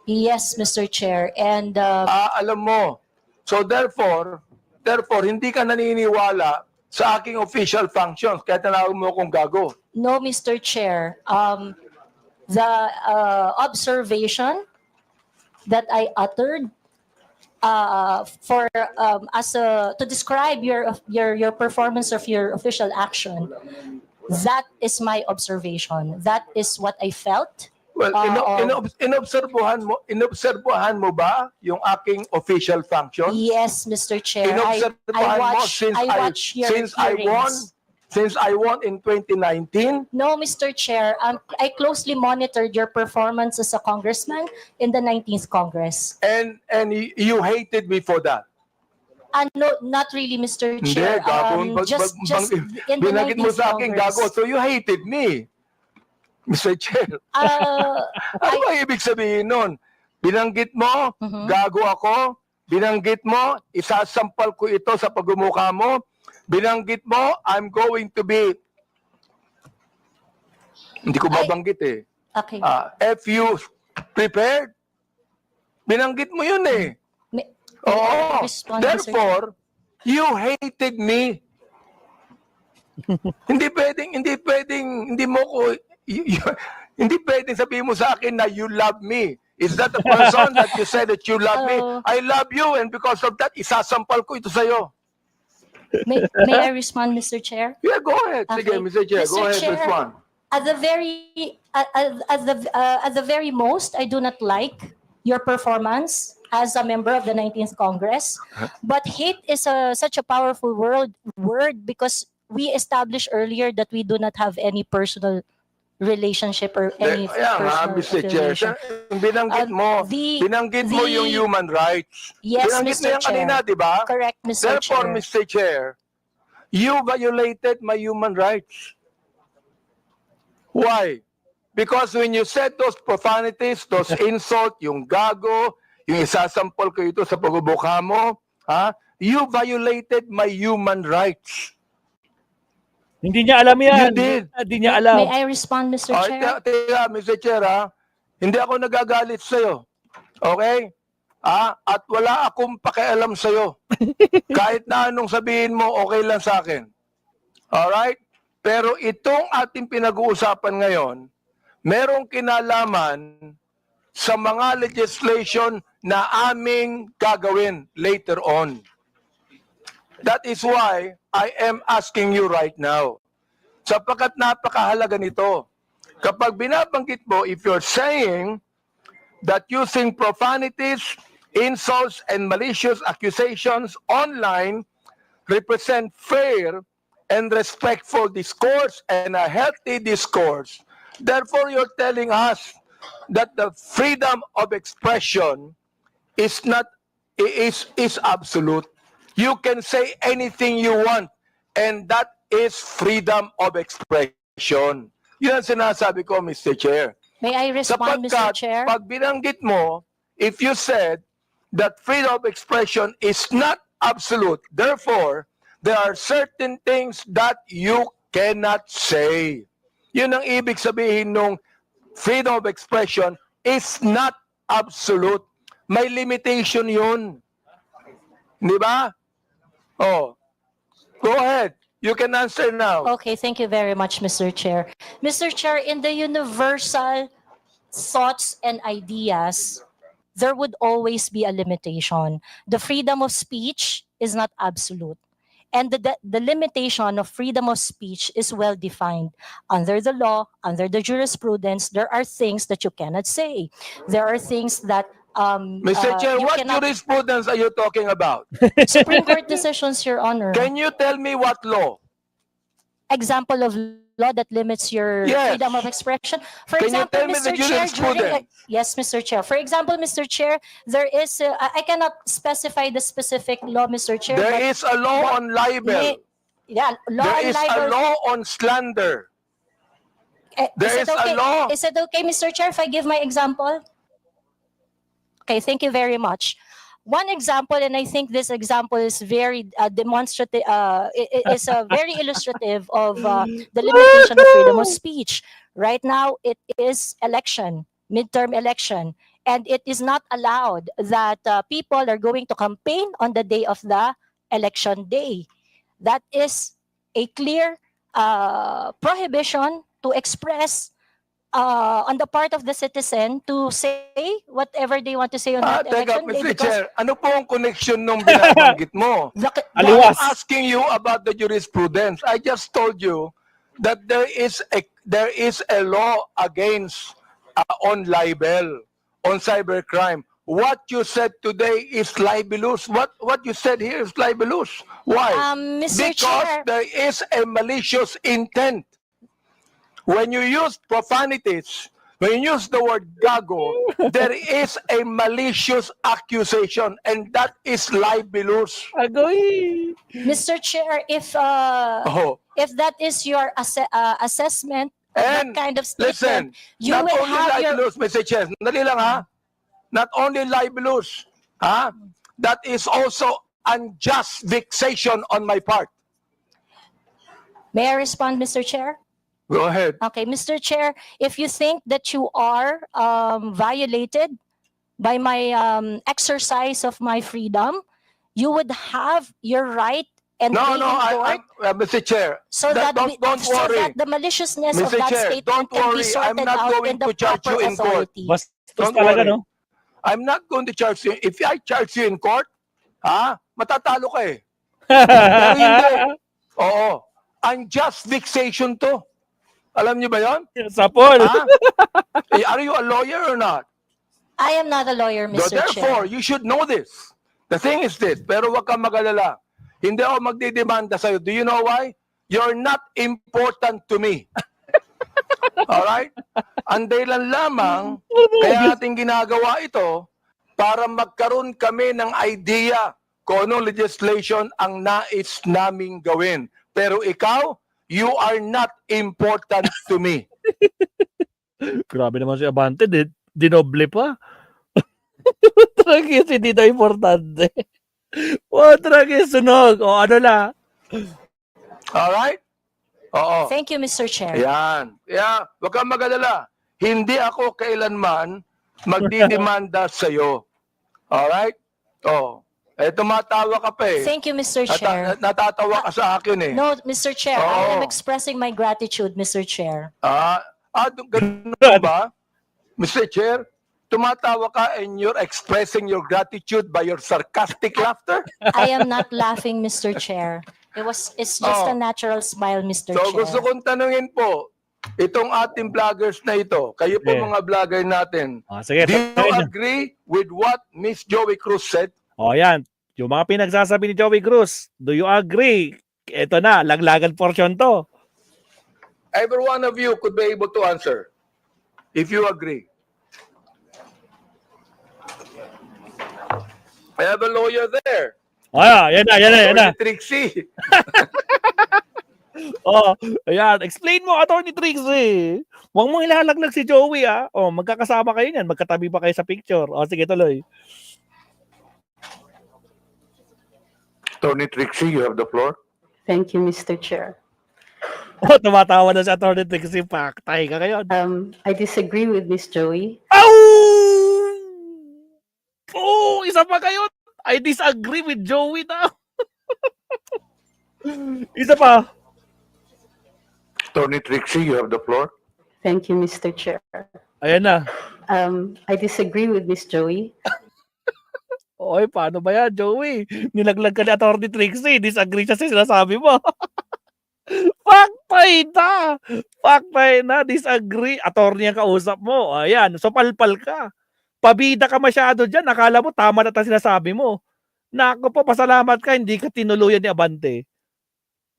[SPEAKER 4] Yes, Mr. Chair, and
[SPEAKER 2] Alam mo. So therefore, hindi ka naniniwala sa aking official functions, kaya tinawag mo akong gago.
[SPEAKER 4] no, Mr. Chair, the observation that I uttered to describe your performance of your official action, that is my observation. That is what I felt.
[SPEAKER 2] Well, inobserbuhan mo ba yung aking official functions?
[SPEAKER 4] Yes, Mr. Chair.
[SPEAKER 2] Inobserbuhan mo
[SPEAKER 4] since
[SPEAKER 2] I won in 2019?
[SPEAKER 4] No, Mr. Chair. I closely monitored your performance as a congressman in the 19th Congress.
[SPEAKER 2] And you hated me for that.
[SPEAKER 4] No, not really, Mr.
[SPEAKER 2] Hindi,
[SPEAKER 4] Chair.
[SPEAKER 2] gago.
[SPEAKER 4] Just in the
[SPEAKER 2] Binagit mo
[SPEAKER 4] 19th
[SPEAKER 2] sa akin
[SPEAKER 4] Congress.
[SPEAKER 2] gago, so you hated me. Mr. Chair, ano ba ibig sabihin nun? Binanggit mo, gago ako. Binanggit mo, isasampal ko ito sa pagmumukha mo. Binanggit mo, I'm going to be... Hindi ko babanggit eh.
[SPEAKER 4] Okay.
[SPEAKER 2] If you prepared, binanggit mo yun eh.
[SPEAKER 4] May
[SPEAKER 2] Oo.
[SPEAKER 4] I respond, Mr.
[SPEAKER 2] Therefore, you hated me. hindi pwedeng sabihin mo sa akin na you love me. Is that the person that you said that you love me? I love you, and because of that, isasampal ko ito sa'yo.
[SPEAKER 4] May I respond, Mr. Chair?
[SPEAKER 2] Yeah, go ahead. Sige,
[SPEAKER 4] Okay.
[SPEAKER 2] Mr. Chair, go
[SPEAKER 4] Mr.
[SPEAKER 2] ahead,
[SPEAKER 4] Chair,
[SPEAKER 2] respond.
[SPEAKER 4] At the very most, I do not like your performance as a member of the 19th Congress. But hate is such a powerful word because we established earlier that we do not have any personal relationship or any
[SPEAKER 2] Kaya nga,
[SPEAKER 4] personal
[SPEAKER 2] Mr. Chair,
[SPEAKER 4] affiliation.
[SPEAKER 2] binanggit mo,
[SPEAKER 4] the-
[SPEAKER 2] yung human rights.
[SPEAKER 4] Yes,
[SPEAKER 2] Binanggit mo
[SPEAKER 4] Mr.
[SPEAKER 2] yan kanina,
[SPEAKER 4] Chair.
[SPEAKER 2] di ba?
[SPEAKER 4] Correct, Mr.
[SPEAKER 2] Therefore,
[SPEAKER 4] Chair.
[SPEAKER 2] Mr. Chair, you violated my human rights. Why? Because when you said those profanities, those insult, yung gago, yung isasampol ko ito sa pagbubuka mo, you violated my human rights.
[SPEAKER 1] Hindi niya alam yan.
[SPEAKER 2] You did.
[SPEAKER 1] Hindi niya alam.
[SPEAKER 4] May I respond, Mr. Chair?
[SPEAKER 2] Mr. Chair, hindi ako nagagalit sa'yo. Okay? At wala akong pakialam sa'yo. Kahit na anong sabihin mo, okay lang sa akin. Alright? Pero itong ating pinag-uusapan ngayon, merong kinalaman sa mga legislation na aming gagawin later on. That is why I am asking you right now. Sapagkat napakahalaga nito. Kapag binabanggit mo, if you're saying that using profanities, insults, and malicious accusations online represent fair and respectful discourse and a healthy discourse, therefore you're telling us that the freedom of expression is absolute. You can say anything you want, and that is freedom of expression. Yun ang sinasabi ko, Mr. Chair.
[SPEAKER 4] May I respond, Mr.
[SPEAKER 2] Sapagkat
[SPEAKER 4] Chair?
[SPEAKER 2] pag binanggit mo, if you said that freedom of expression is not absolute, therefore, there are certain things that you cannot say. Yun ang ibig sabihin nung freedom of expression is not absolute. May limitation yun. Di ba? Oh. Go ahead. You can answer now.
[SPEAKER 4] Okay, thank you very much, Mr. Chair. Mr. Chair, in the universal thoughts and ideas, there would always be a limitation. The freedom of speech is not absolute. And the limitation of freedom of speech is well defined. Under the law, under the jurisprudence, there are things that you cannot say. There are things that
[SPEAKER 2] Mr. Chair,
[SPEAKER 4] you
[SPEAKER 2] what
[SPEAKER 4] cannot-
[SPEAKER 2] jurisprudence are you talking about?
[SPEAKER 4] Supreme Court decisions, Your Honor.
[SPEAKER 2] Can you tell me what law?
[SPEAKER 4] Example of law that limits your
[SPEAKER 2] Yes.
[SPEAKER 4] freedom of expression. For
[SPEAKER 2] Can you
[SPEAKER 4] example,
[SPEAKER 2] tell me the
[SPEAKER 4] Mr. Chair,
[SPEAKER 2] jurisprudence?
[SPEAKER 4] yes, Mr. Chair. For example, Mr. Chair, there is, I cannot specify the specific law, Mr. Chair.
[SPEAKER 2] There
[SPEAKER 4] but
[SPEAKER 2] is a law on libel.
[SPEAKER 4] yeah, law
[SPEAKER 2] There
[SPEAKER 4] on
[SPEAKER 2] is a
[SPEAKER 4] libel.
[SPEAKER 2] law on slander. There
[SPEAKER 4] Is
[SPEAKER 2] is
[SPEAKER 4] it
[SPEAKER 2] a
[SPEAKER 4] okay?
[SPEAKER 2] law.
[SPEAKER 4] Is it okay, Mr. Chair, if I give my example? Okay, thank you very much. One example, and I think this example is very demonstrative, is very illustrative of the limitation of freedom of speech. Right now, it is election, midterm election, and it is not allowed that people are going to campaign on the day of the election day. That is a clear prohibition to express on the part of the citizen to say whatever they want to say on that
[SPEAKER 2] Teka,
[SPEAKER 4] election day.
[SPEAKER 2] Mr.
[SPEAKER 4] because
[SPEAKER 2] Chair, ano po ang connection nung binabanggit mo?
[SPEAKER 1] Aliwas.
[SPEAKER 2] I'm asking you about the jurisprudence. I just told you that there is a law against on libel, on cybercrime. What you said today is libelous. What you said here is libelous. Why?
[SPEAKER 4] Mr.
[SPEAKER 2] Because
[SPEAKER 4] Chair,
[SPEAKER 2] there is a malicious intent. When you use profanities, when you use the word gago, there is a malicious accusation, and that is libelous.
[SPEAKER 1] Agoy.
[SPEAKER 4] Mr. Chair, if
[SPEAKER 2] Oh.
[SPEAKER 4] if that is your assessment of
[SPEAKER 2] And
[SPEAKER 4] that kind of
[SPEAKER 2] listen,
[SPEAKER 4] statement, you
[SPEAKER 2] not
[SPEAKER 4] will
[SPEAKER 2] only
[SPEAKER 4] have your
[SPEAKER 2] libelous, Mr. Chair, dali lang ha, not only libelous, ha, that is also unjust vexation on my part.
[SPEAKER 4] May I respond, Mr. Chair?
[SPEAKER 2] Go ahead.
[SPEAKER 4] Okay, Mr. Chair, if you think that you are violated by my exercise of my freedom, you would have your right and
[SPEAKER 2] No,
[SPEAKER 4] be
[SPEAKER 2] no,
[SPEAKER 4] in court
[SPEAKER 2] Mr. Chair,
[SPEAKER 4] so that
[SPEAKER 2] don't
[SPEAKER 4] so
[SPEAKER 2] worry.
[SPEAKER 4] that the maliciousness of
[SPEAKER 2] Mr.
[SPEAKER 4] that
[SPEAKER 2] Chair,
[SPEAKER 4] statement
[SPEAKER 2] don't
[SPEAKER 4] can be
[SPEAKER 2] worry. I'm
[SPEAKER 4] sorted
[SPEAKER 2] not
[SPEAKER 4] out
[SPEAKER 2] going
[SPEAKER 4] in the
[SPEAKER 2] to charge
[SPEAKER 4] proper
[SPEAKER 2] you in court.
[SPEAKER 4] authority.
[SPEAKER 1] Bastos
[SPEAKER 2] Don't
[SPEAKER 1] talaga,
[SPEAKER 2] worry.
[SPEAKER 1] no?
[SPEAKER 2] I'm not going to charge you. If I charge you in court, matatalo ka eh. Pero hindi. Oo. Unjust vexation to. Alam niyo ba yon?
[SPEAKER 1] Sapol.
[SPEAKER 2] Are you a lawyer or not?
[SPEAKER 4] I am not a lawyer,
[SPEAKER 2] So
[SPEAKER 4] Mr.
[SPEAKER 2] therefore,
[SPEAKER 4] Chair.
[SPEAKER 2] you should know this. The thing is this, pero wag kang mag-alala. Hindi ako magdidemanda sa'yo. Do you know why? You're not important to me. Alright? Ang dahilan lamang, kaya natin ginagawa ito, para magkaroon kami ng idea kung anong legislation ang nais naming gawin. Pero ikaw, you are not important to me.
[SPEAKER 1] Grabe naman si Abante, dinoble pa. Tragis, hindi na importante. Tragis, sunog. O ano na.
[SPEAKER 2] Alright? Oo.
[SPEAKER 4] Thank you, Mr. Chair.
[SPEAKER 2] Ayan. Yeah, wag kang mag-alala. Hindi ako kailanman magdidemanda sa'yo. Alright? Oh. Tumatawa ka pa eh.
[SPEAKER 4] Thank you, Mr. Chair.
[SPEAKER 2] Natatawa ka sa akin eh.
[SPEAKER 4] No, Mr. Chair, I am
[SPEAKER 2] Oo.
[SPEAKER 4] expressing my gratitude, Mr. Chair.
[SPEAKER 2] Ganun ba? Mr. Chair, tumatawa ka and you're expressing your gratitude by your sarcastic laughter?
[SPEAKER 4] I am not laughing, Mr. Chair. It's just a natural smile, Mr.
[SPEAKER 2] So
[SPEAKER 4] Chair.
[SPEAKER 2] gusto kong tanungin po, itong ating vloggers na ito, kayo po
[SPEAKER 1] Yeah.
[SPEAKER 2] mga vlogger natin,
[SPEAKER 1] Sige,
[SPEAKER 2] do you agree with what Miss Joey Cruz said?
[SPEAKER 1] O yan, yung mga pinagsasabi ni Joey Cruz, do you agree? Ito na, laglagan portion to.
[SPEAKER 2] Every one of you could be able to answer if you agree. I have a lawyer there.
[SPEAKER 1] Yan na.
[SPEAKER 2] Attorney Trixie.
[SPEAKER 1] Ayan, explain mo, Attorney Trixie. Huwag mong ilalaglag si Joey, ah. O, magkakasama kayo niyan. Magkatabi pa kayo sa picture. O, sige, tuloy.
[SPEAKER 7] Attorney Trixie, you have the floor.
[SPEAKER 8] Thank you, Mr. Chair.
[SPEAKER 1] O, tumatawa na si Atty. Trixie. Paktay ka ngayon.
[SPEAKER 8] I disagree with Miss Joey.
[SPEAKER 1] Ow! Oh, isa pa kayo. I disagree with Joey now. Isa pa.
[SPEAKER 7] Attorney Trixie, you have the floor.
[SPEAKER 8] Thank you, Mr. Chair.
[SPEAKER 1] Ayan na.
[SPEAKER 8] I disagree with Miss Joey.
[SPEAKER 1] Oy, paano ba yan, Joey? Nilaglag ka ni Atty. Trixie. Disagree siya sa sinasabi mo. Paktay na. Paktay na. Disagree. Attorney ang kausap mo. Ayan. So, palpal ka. Pabida ka masyado dyan. Akala mo tama na sinasabi mo. Nako po, pasalamat ka. Hindi ka tinuluyan ni Abante.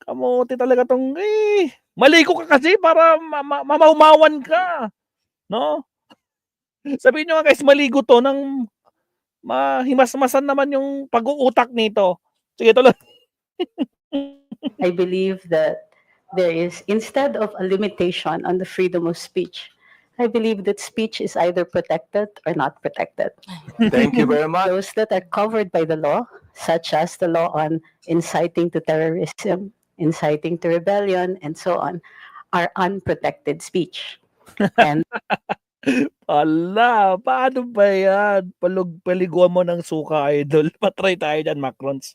[SPEAKER 1] Kamote talaga tong, maligo ka kasi para mamaumawan ka. No? Sabihin nyo nga guys, maligo to ng mahimasmasan naman yung pag-uutak nito. Sige, tuloy.
[SPEAKER 8] I believe that there is, instead of a limitation on the freedom of speech, I believe that speech is either protected or not protected.
[SPEAKER 2] Thank you very much.
[SPEAKER 8] Those that are covered by the law, such as the law on inciting to terrorism, inciting to rebellion, and so on, are unprotected speech. And
[SPEAKER 1] Ala, paano ba yan? Paliguan mo ng suka, idol. Patry tayo dyan, Macrons.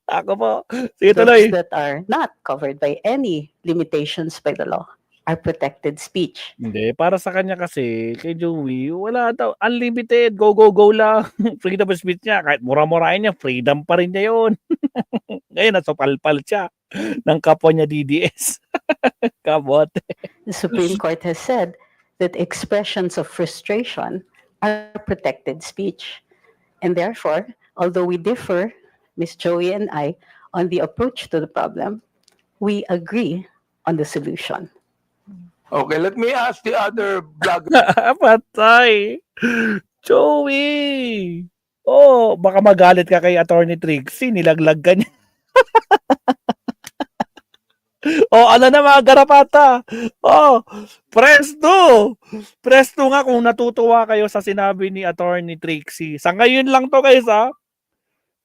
[SPEAKER 1] Ako po. Sige, tuloy.
[SPEAKER 8] those that are not covered by any limitations by the law are protected speech.
[SPEAKER 1] Hindi, para sa kanya kasi, kay Joey, wala daw. Unlimited, go, go, go lang. Freedom of speech niya. Kahit mura-murahin niya, freedom pa rin niya yun. Ngayon, nasupalpal siya ng kapwa niya DDS. Kabote.
[SPEAKER 8] The Supreme Court has said that expressions of frustration are protected speech. And therefore, although we differ, Ms. Joey and I, on the approach to the problem, we agree on the solution.
[SPEAKER 2] Okay, let me ask the other vlogger.
[SPEAKER 1] Patay. Joey. Oh, baka magalit ka kay Atty. Trixie. Nilaglag ka niya. Oh, ano na mga garapata? Oh, presto! Presto nga kung natutuwa kayo sa sinabi ni Atty. Trixie. Sa ngayon lang to guys ha.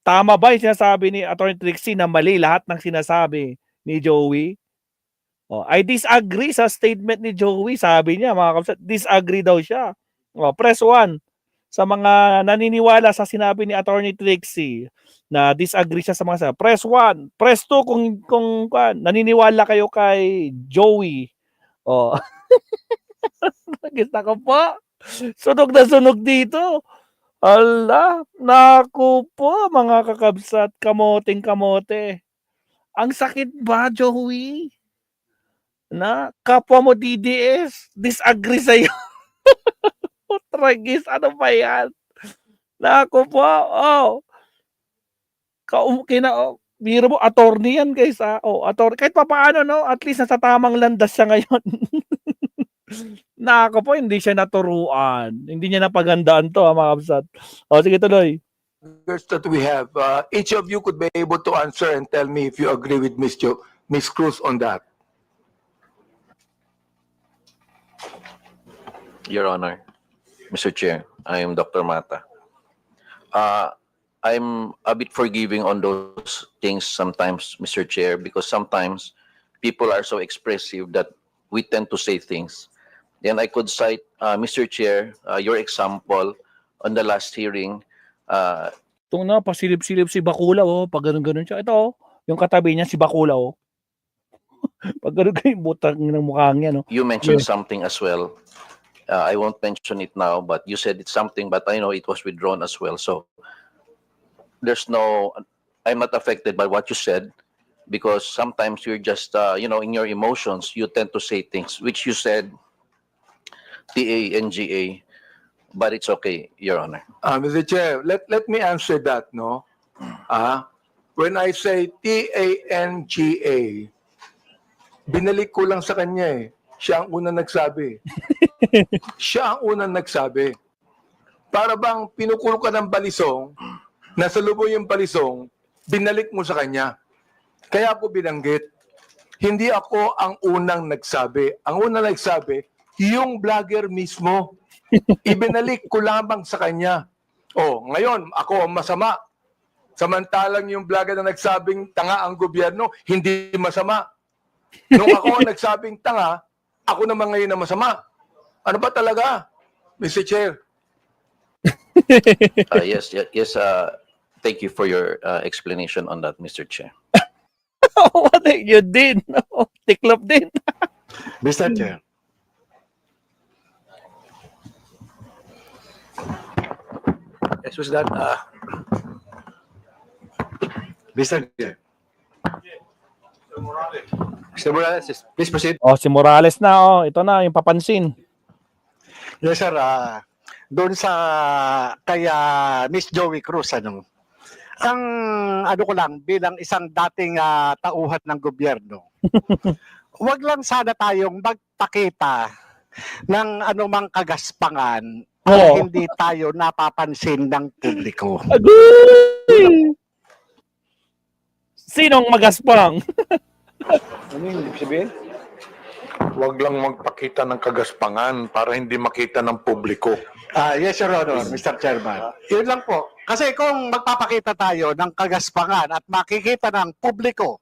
[SPEAKER 1] Tama ba yung sinasabi ni Atty. Trixie na mali lahat ng sinasabi ni Joey? Oh, I disagree sa statement ni Joey. Sabi niya mga kapatid, disagree daw siya. Oh, press 1 sa mga naniniwala sa sinabi ni Atty. Trixie na disagree siya sa mga sinabi. Press 1. Press 2 kung naniniwala kayo kay Joey. Oh. Nakita ko po. Sunog na sunog dito. Ala, naku po mga kakabsat, kamoteng kamote. Ang sakit ba, Joey? Na kapwa mo DDS, disagree sa'yo. Tragis, ano ba yan? Naku po, oh. Biro mo, attorney yan guys, ah. Oh, attorney. Kahit pa paano, no? At least nasa tamang landas siya ngayon. Naku po, hindi siya naturuan. Hindi niya napagandaan to, mga kapsat. O, sige, tuloy.
[SPEAKER 2] That we have. Each of you could be able to answer and tell me if you agree with Miss Cruz on that.
[SPEAKER 3] Your Honor, Mr. Chair, I am Dr. Mata. I'm a bit forgiving on those things sometimes, Mr. Chair, because sometimes people are so expressive that we tend to say things. And I could cite, Mr. Chair, your example on the last hearing.
[SPEAKER 1] Ito na, pasilip-silip si Bakulaw, oh. Pag ganun-ganun siya. Ito, oh. Yung katabi niya, si Bakulaw, oh. Pag ganun-ganun, butang ng mukha niya, no?
[SPEAKER 3] You mentioned something as well. I won't mention it now, but you said it's something, but I know it was withdrawn as well. So I'm not affected by what you said, because sometimes you're just, in your emotions, you tend to say things, which you said, TANGA, but it's okay, Your Honor.
[SPEAKER 2] Mr. Chair, let me answer that, no? When I say TANGA, binalik ko lang sa kanya eh. Siya ang unang nagsabi. Siya ang unang nagsabi. Para bang pinukulo ka ng balisong, nasa lubong yung balisong, binalik mo sa kanya. Kaya ako binanggit, hindi ako ang unang nagsabi. Ang unang nagsabi, yung vlogger mismo. Ibinalik ko lamang sa kanya. Oh, ngayon, ako ang masama. Samantalang yung vlogger na nagsabing tanga ang gobyerno, hindi masama. Nung ako ang nagsabing tanga, ako naman ngayon na masama. Ano ba talaga, Mr. Chair?
[SPEAKER 3] Yes. Thank you for your explanation on that, Mr. Chair.
[SPEAKER 1] What yun din. Tiklop din.
[SPEAKER 5] Mr. Chair.
[SPEAKER 2] Yes, was that?
[SPEAKER 5] Mr. Chair. Mr. Morales, please proceed.
[SPEAKER 1] Oh, si Morales na, oh. Ito na, yung papansin.
[SPEAKER 5] Yes, sir. Doon sa kaya Miss Joey Cruz, ang ano ko lang, bilang isang dating tauhan ng gobyerno, wag lang sana tayong magpakita ng anumang kagaspangan
[SPEAKER 1] Oo.
[SPEAKER 5] hindi tayo napapansin ng publiko.
[SPEAKER 1] Agoy! Sinong magaspang?
[SPEAKER 2] Ano yung ibig sabihin?
[SPEAKER 7] Huwag lang magpakita ng kagaspangan para hindi makita ng publiko.
[SPEAKER 5] Yes, Your Honor, Mr. Chairman. Yun lang po. Kasi kung magpapakita tayo ng kagaspangan at makikita ng publiko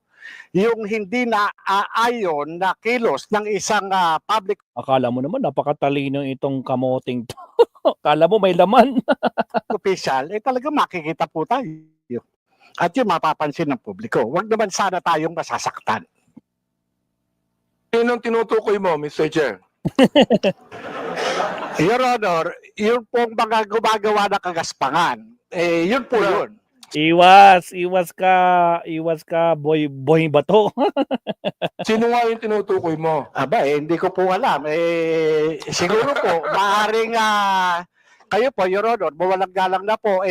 [SPEAKER 5] yung hindi na aayon na kilos ng isang public
[SPEAKER 1] Akala mo naman, napakatalino itong kamoting to. Akala mo may laman.
[SPEAKER 5] official, talaga makikita po tayo. At yung mapapansin ng publiko. Huwag naman sana tayong masasaktan.
[SPEAKER 2] Sinong tinutukoy mo, Mr. Chair?
[SPEAKER 5] Your Honor, yun pong mga gumagawa ng kagaspangan, yun po yun.
[SPEAKER 1] Iwas ka, boy bato.
[SPEAKER 2] Sino nga yung tinutukoy mo?
[SPEAKER 5] Aba, hindi ko po alam. Siguro po, maaaring kayo po, Your Honor, mawalang galang na po,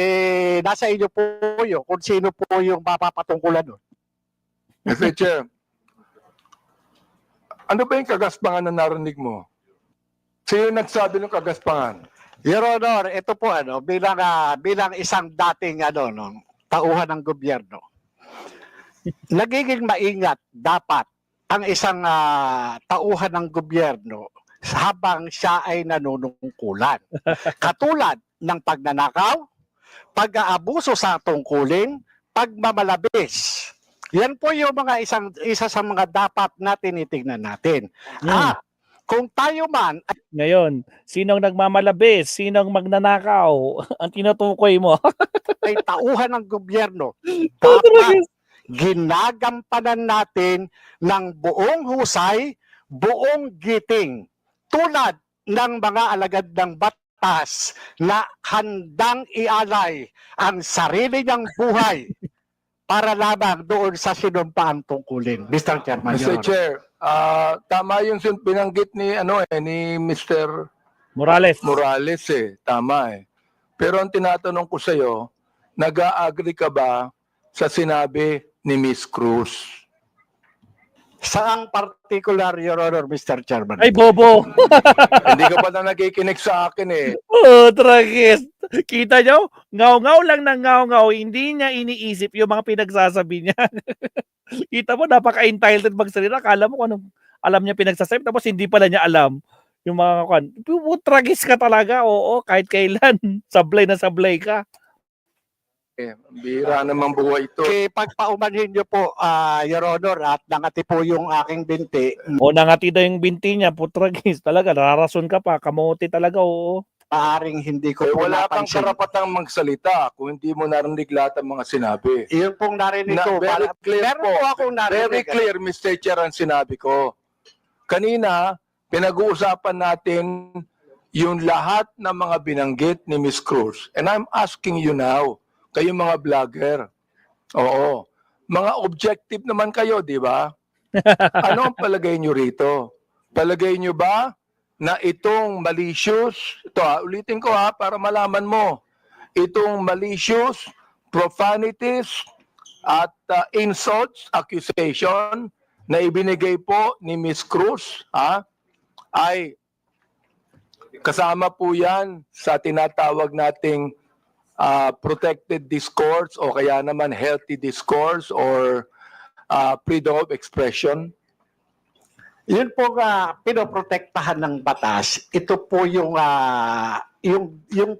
[SPEAKER 5] nasa inyo po yun kung sino po yung mapapatungkulan doon.
[SPEAKER 2] Mr. Chair, ano ba yung kagaspangan na narinig mo? Sino yung nagsabi ng kagaspangan?
[SPEAKER 5] Your Honor, ito po bilang isang dating tauhan ng gobyerno. Nagiging maingat dapat ang isang tauhan ng gobyerno habang siya ay nanunungkulan. Katulad ng pagnanakaw, pag-aabuso sa tungkulin, pagmamalabis. Yan po yung isa sa mga dapat na tinitingnan natin. At kung tayo man
[SPEAKER 1] Ngayon, sinong nagmamalabis? Sinong magnanakaw? Ang tinutukoy mo.
[SPEAKER 5] ay tauhan ng gobyerno, dapat ginagampanan natin ng buong husay, buong giting, tulad ng mga alagad ng batas na handang ialay ang sarili niyang buhay para lamang doon sa sinumpaang tungkulin. Mr. Chairman, Your
[SPEAKER 2] Mr.
[SPEAKER 5] Honor.
[SPEAKER 2] Chair, tama yung binanggit ni Mr.
[SPEAKER 1] Morales.
[SPEAKER 2] Morales tama Pero ang tinatanong ko sa iyo, nag-a-agree ka ba sa sinabi ni Miss Cruz?
[SPEAKER 5] Saang particular, Your Honor, Mr. Chairman?
[SPEAKER 1] Ay, bobo.
[SPEAKER 2] Hindi ka pa na nakikinig sa akin
[SPEAKER 1] Oh, tragis. Kita nyo? Ngaw-ngaw lang ng ngaw-ngaw. Hindi niya iniisip yung mga pinagsasabi niya. Kita mo, napaka-entitled magsalita. Akala mo kung anong alam niya pinagsasabi. Tapos hindi pala niya alam yung mga kwan. Tragis ka talaga. Oo, kahit kailan. Sablay na sablay ka.
[SPEAKER 2] Bira namang buhay ito.
[SPEAKER 5] Pagpaumanhin niyo po, Your Honor, at nangati po yung aking binti,
[SPEAKER 1] O nangati daw yung binti niya. Putragis talaga. Nararason ka pa. Kamote talaga. Oo.
[SPEAKER 5] maaring hindi ko po
[SPEAKER 2] Wala kang
[SPEAKER 5] napansin.
[SPEAKER 2] karapatang magsalita kung hindi mo narinig lahat ng mga sinabi.
[SPEAKER 5] Yun pong narinig ko.
[SPEAKER 2] Very clear
[SPEAKER 5] Meron
[SPEAKER 2] po.
[SPEAKER 5] po akong narinig.
[SPEAKER 2] Very clear, Mr. Chair, ang sinabi ko. Kanina, pinag-uusapan natin yung lahat ng mga binanggit ni Ms. Cruz. And I'm asking you now, kayo mga vlogger. Oo. Mga objective naman kayo, di ba? Ano ang palagay nyo rito? Palagay nyo ba na itong malicious, ito ulitin ko para malaman mo, itong malicious, profanities, at insults, accusation na ibinigay po ni Ms. Cruz, ay kasama po yan sa tinatawag nating protected discourse o kaya naman healthy discourse or freedom of expression?
[SPEAKER 5] Yun po pinoprotektahan ng batas. Ito po yung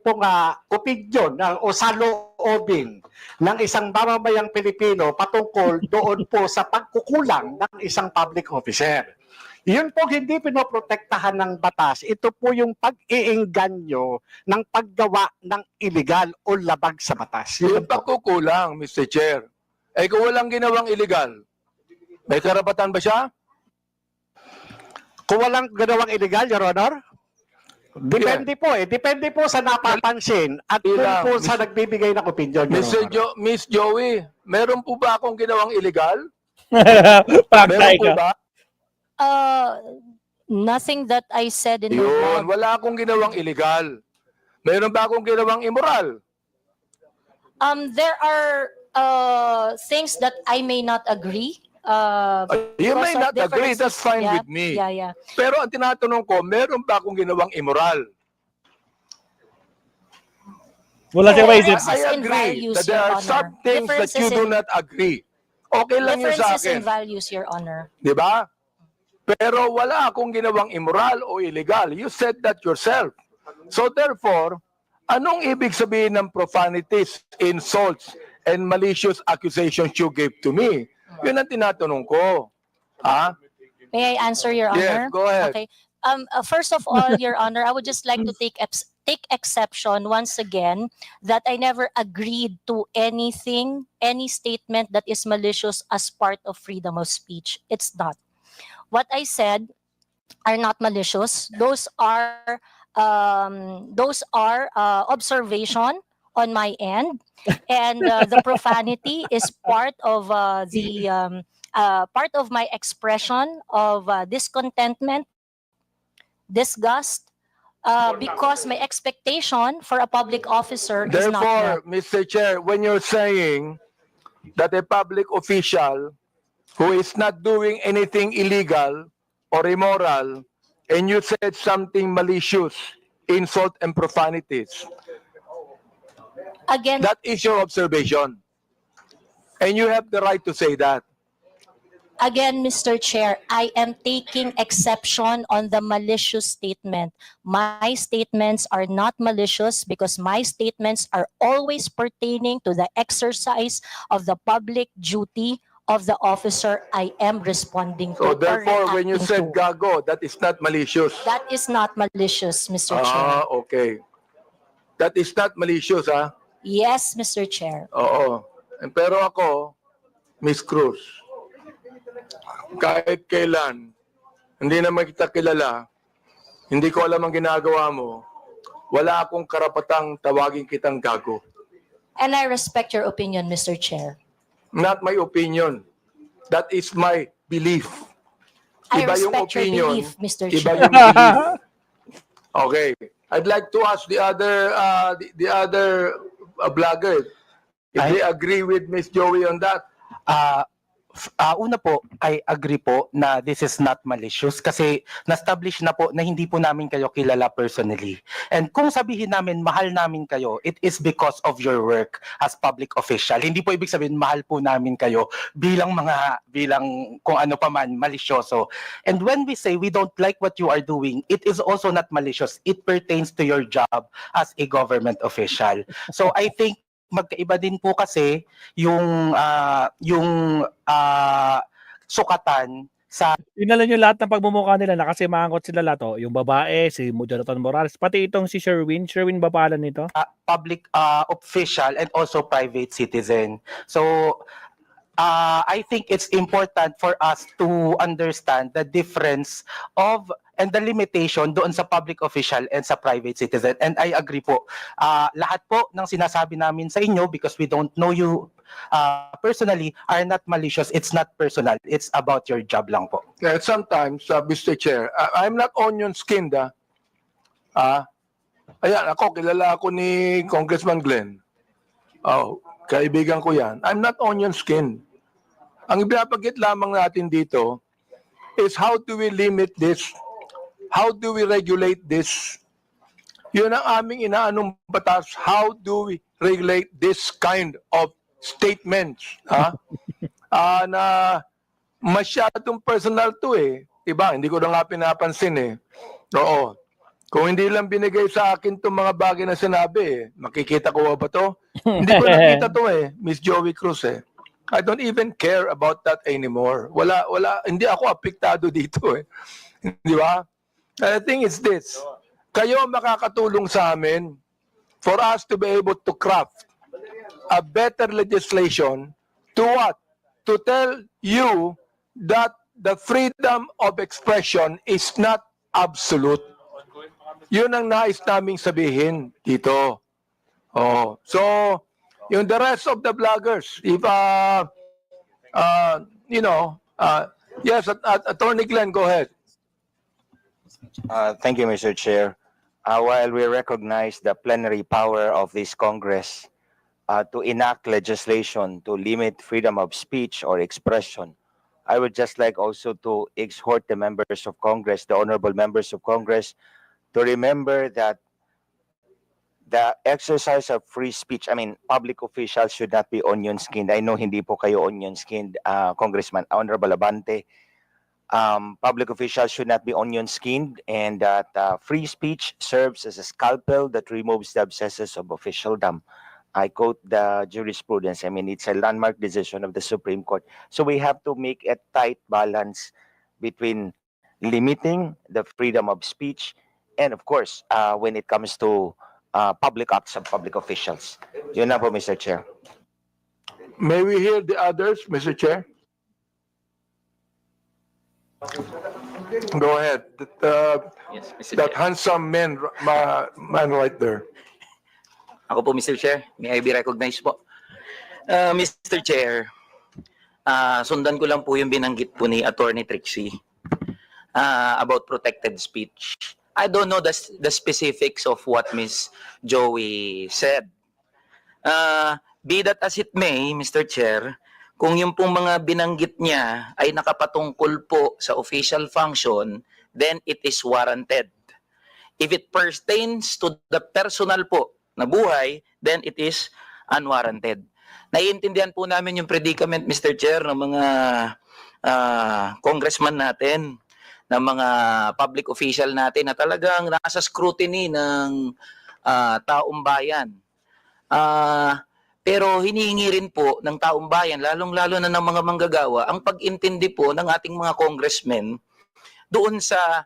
[SPEAKER 5] pong opinion o saloobin ng isang mamamayang Pilipino patungkol doon po sa pagkukulang ng isang public officer. Yun po hindi pinoprotektahan ng batas. Ito po yung pag-iingganyo ng paggawa ng illegal o labag sa batas.
[SPEAKER 2] Yung pagkukulang, Mr. Chair. Eh kung walang ginawang illegal, may karapatan ba siya?
[SPEAKER 5] Kung walang ginawang illegal, Your Honor, depende po Depende po sa napapansin at kung
[SPEAKER 2] Ilang,
[SPEAKER 5] po sa nagbibigay ng opinion, Your Honor.
[SPEAKER 2] Miss Joey, meron po ba akong ginawang illegal? Meron
[SPEAKER 1] Paktay
[SPEAKER 2] po
[SPEAKER 1] ka.
[SPEAKER 2] ba?
[SPEAKER 4] Nothing that I said in the
[SPEAKER 2] Yun,
[SPEAKER 4] blog.
[SPEAKER 2] wala akong ginawang illegal. Meron ba akong ginawang immoral?
[SPEAKER 4] There are things that I may not agree.
[SPEAKER 2] You
[SPEAKER 4] because
[SPEAKER 2] may
[SPEAKER 4] of
[SPEAKER 2] not agree,
[SPEAKER 4] differences.
[SPEAKER 2] that's fine
[SPEAKER 4] Yeah,
[SPEAKER 2] with me.
[SPEAKER 4] Yeah.
[SPEAKER 2] Pero ang tinatanong ko, meron ba akong ginawang immoral?
[SPEAKER 1] Wala siyang maisip.
[SPEAKER 4] Differences
[SPEAKER 2] I
[SPEAKER 4] in
[SPEAKER 2] agree
[SPEAKER 4] values,
[SPEAKER 2] that there
[SPEAKER 4] Your
[SPEAKER 2] are some
[SPEAKER 4] Honor.
[SPEAKER 2] things that you do not agree. Okay lang yun sa
[SPEAKER 4] Differences in
[SPEAKER 2] akin.
[SPEAKER 4] values, Your Honor.
[SPEAKER 2] Di ba? Pero wala akong ginawang immoral o illegal. You said that yourself. So therefore, anong ibig sabihin ng profanities, insults, and malicious accusations you gave to me? Yun ang tinatanong ko. Ha?
[SPEAKER 4] May I answer, Your Honor?
[SPEAKER 2] Yes, go ahead.
[SPEAKER 4] Okay. First of all, Your Honor, I would just like to take exception once again that I never agreed to anything, any statement that is malicious as part of freedom of speech. It's not. What I said are not malicious. Those are observation on my end, and the profanity is part of part of my expression of discontentment, disgust, because my expectation for a public officer is not
[SPEAKER 2] Therefore,
[SPEAKER 4] met.
[SPEAKER 2] Mr. Chair, when you're saying that a public official who is not doing anything illegal or immoral, and you said something malicious, insult and profanities,
[SPEAKER 4] Again,
[SPEAKER 2] that is your observation. And you have the right to say that.
[SPEAKER 4] Again, Mr. Chair, I am taking exception on the malicious statement. My statements are not malicious because my statements are always pertaining to the exercise of the public duty of the officer I am responding to.
[SPEAKER 2] So
[SPEAKER 4] or
[SPEAKER 2] therefore, when you
[SPEAKER 4] reacting
[SPEAKER 2] said
[SPEAKER 4] to.
[SPEAKER 2] gago, that is not malicious.
[SPEAKER 4] That is not malicious, Mr. Chair.
[SPEAKER 2] Ah, okay. That is not malicious, ha?
[SPEAKER 4] Yes, Mr. Chair.
[SPEAKER 2] Oo. Pero ako, Miss Cruz, kahit kailan, hindi naman kita kilala, hindi ko alam ang ginagawa mo, wala akong karapatang tawagin kitang gago.
[SPEAKER 4] And I respect your opinion, Mr. Chair.
[SPEAKER 2] Not my opinion. That is my belief.
[SPEAKER 4] I
[SPEAKER 2] Iba yung
[SPEAKER 4] respect your
[SPEAKER 2] opinion,
[SPEAKER 4] belief, Mr.
[SPEAKER 2] iba
[SPEAKER 4] Chair.
[SPEAKER 2] yung belief. Okay. I'd like to ask the other vlogger if they agree with Miss Joey on that.
[SPEAKER 13] Una po, I agree po na this is not malicious kasi na-establish na po na hindi po namin kayo kilala personally. And kung sabihin namin mahal namin kayo, it is because of your work as public official. Hindi po ibig sabihin mahal po namin kayo bilang kung ano pa man malisyoso. And when we say we don't like what you are doing, it is also not malicious. It pertains to your job as a government official. So I think magkaiba din po kasi yung sukatan sa
[SPEAKER 1] Yun na lang yung lahat ng pagmumukha nila na kasi maangot sila lahat. Oh. Yung babae, si Jonathan Morales, pati itong si Sherwin. Sherwin ba pala nito?
[SPEAKER 13] public official and also private citizen. So I think it's important for us to understand the difference of and the limitation doon sa public official and sa private citizen. And I agree po. Lahat po ng sinasabi namin sa inyo because we don't know you personally are not malicious. It's not personal. It's about your job lang po.
[SPEAKER 2] Yeah, sometimes, Mr. Chair, I'm not onion skinned. Ayan, kilala ako ni Congressman Glenn. Oh, kaibigan ko yan. I'm not onion skinned. Ang ibinabagit lamang natin dito is how do we limit this? How do we regulate this? Yun ang aming inaanong batas. How do we regulate this kind of statements? Na masyadong personal to eh. iba. Hindi ko na nga pinapansin eh. Oo. Kung hindi lang binigay sa akin itong mga bagay na sinabi eh, makikita ko ba to? Hindi ko nakita to eh, Miss Joey Cruz eh. I don't even care about that anymore. Hindi ako apektado dito eh. Di ba? And the thing is this, kayo makakatulong sa amin for us to be able to craft a better legislation to what? To tell you that the freedom of expression is not absolute. Yun ang nais naming sabihin dito. Oh, so yung the rest of the bloggers, if yes, Attorney Glenn, go ahead.
[SPEAKER 14] Thank you, Mr. Chair. While we recognize the plenary power of this Congress to enact legislation to limit freedom of speech or expression, I would just like also to exhort the members of Congress, the honorable members of Congress, to remember that the exercise of free speech, I mean, public officials should not be onion-skinned. I know hindi po kayo onion-skinned, Congressman, Honorable Abante. Public officials should not be onion-skinned, and that free speech serves as a scalpel that removes the abscesses of officialdom. I quote the jurisprudence. I mean, it's a landmark decision of the Supreme Court. So we have to make a tight balance between limiting the freedom of speech and, of course, when it comes to public acts of public officials. Yun na po, Mr. Chair.
[SPEAKER 2] May we hear the others, Mr. Chair? Go ahead.
[SPEAKER 10] Yes, Mr.
[SPEAKER 2] That
[SPEAKER 10] Chair.
[SPEAKER 2] handsome man right there.
[SPEAKER 10] Ako po, Mr. Chair. May I be recognized po? Mr. Chair, sundan ko lang po yung binanggit po ni Attorney Trixie about protected speech. I don't know the specifics of what Miss Joey said. Be that as it may, Mr. Chair, kung yung pong mga binanggit niya ay nakapatungkol po sa official function, then it is warranted. If it pertains to the personal po na buhay, then it is unwarranted. Naiintindihan po namin yung predicament, Mr. Chair, ng mga congressman natin, ng mga public official natin na talagang nasa scrutiny ng taong bayan. Pero hinihingi rin po ng taong bayan, lalong-lalo na ng mga manggagawa, ang pag-intindi po ng ating mga congressmen doon sa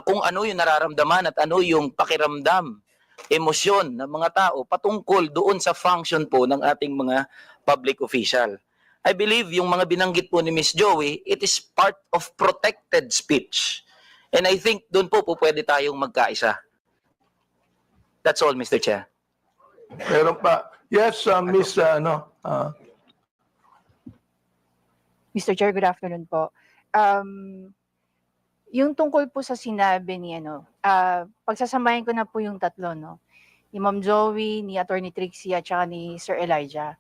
[SPEAKER 10] kung ano yung nararamdaman at ano yung pakiramdam, emosyon ng mga tao patungkol doon sa function po ng ating mga public official. I believe yung mga binanggit po ni Miss Joey, it is part of protected speech. And I think doon po pwede tayong magkaisa. That's all, Mr. Chair.
[SPEAKER 2] Meron pa. Yes, Miss,
[SPEAKER 11] Mr. Chair, good afternoon po. Yung tungkol po sa sinabi ni pagsasamahin ko na po yung tatlo, no? Ni Ma'am Joey, ni Attorney Trixie, at saka ni Sir Elijah.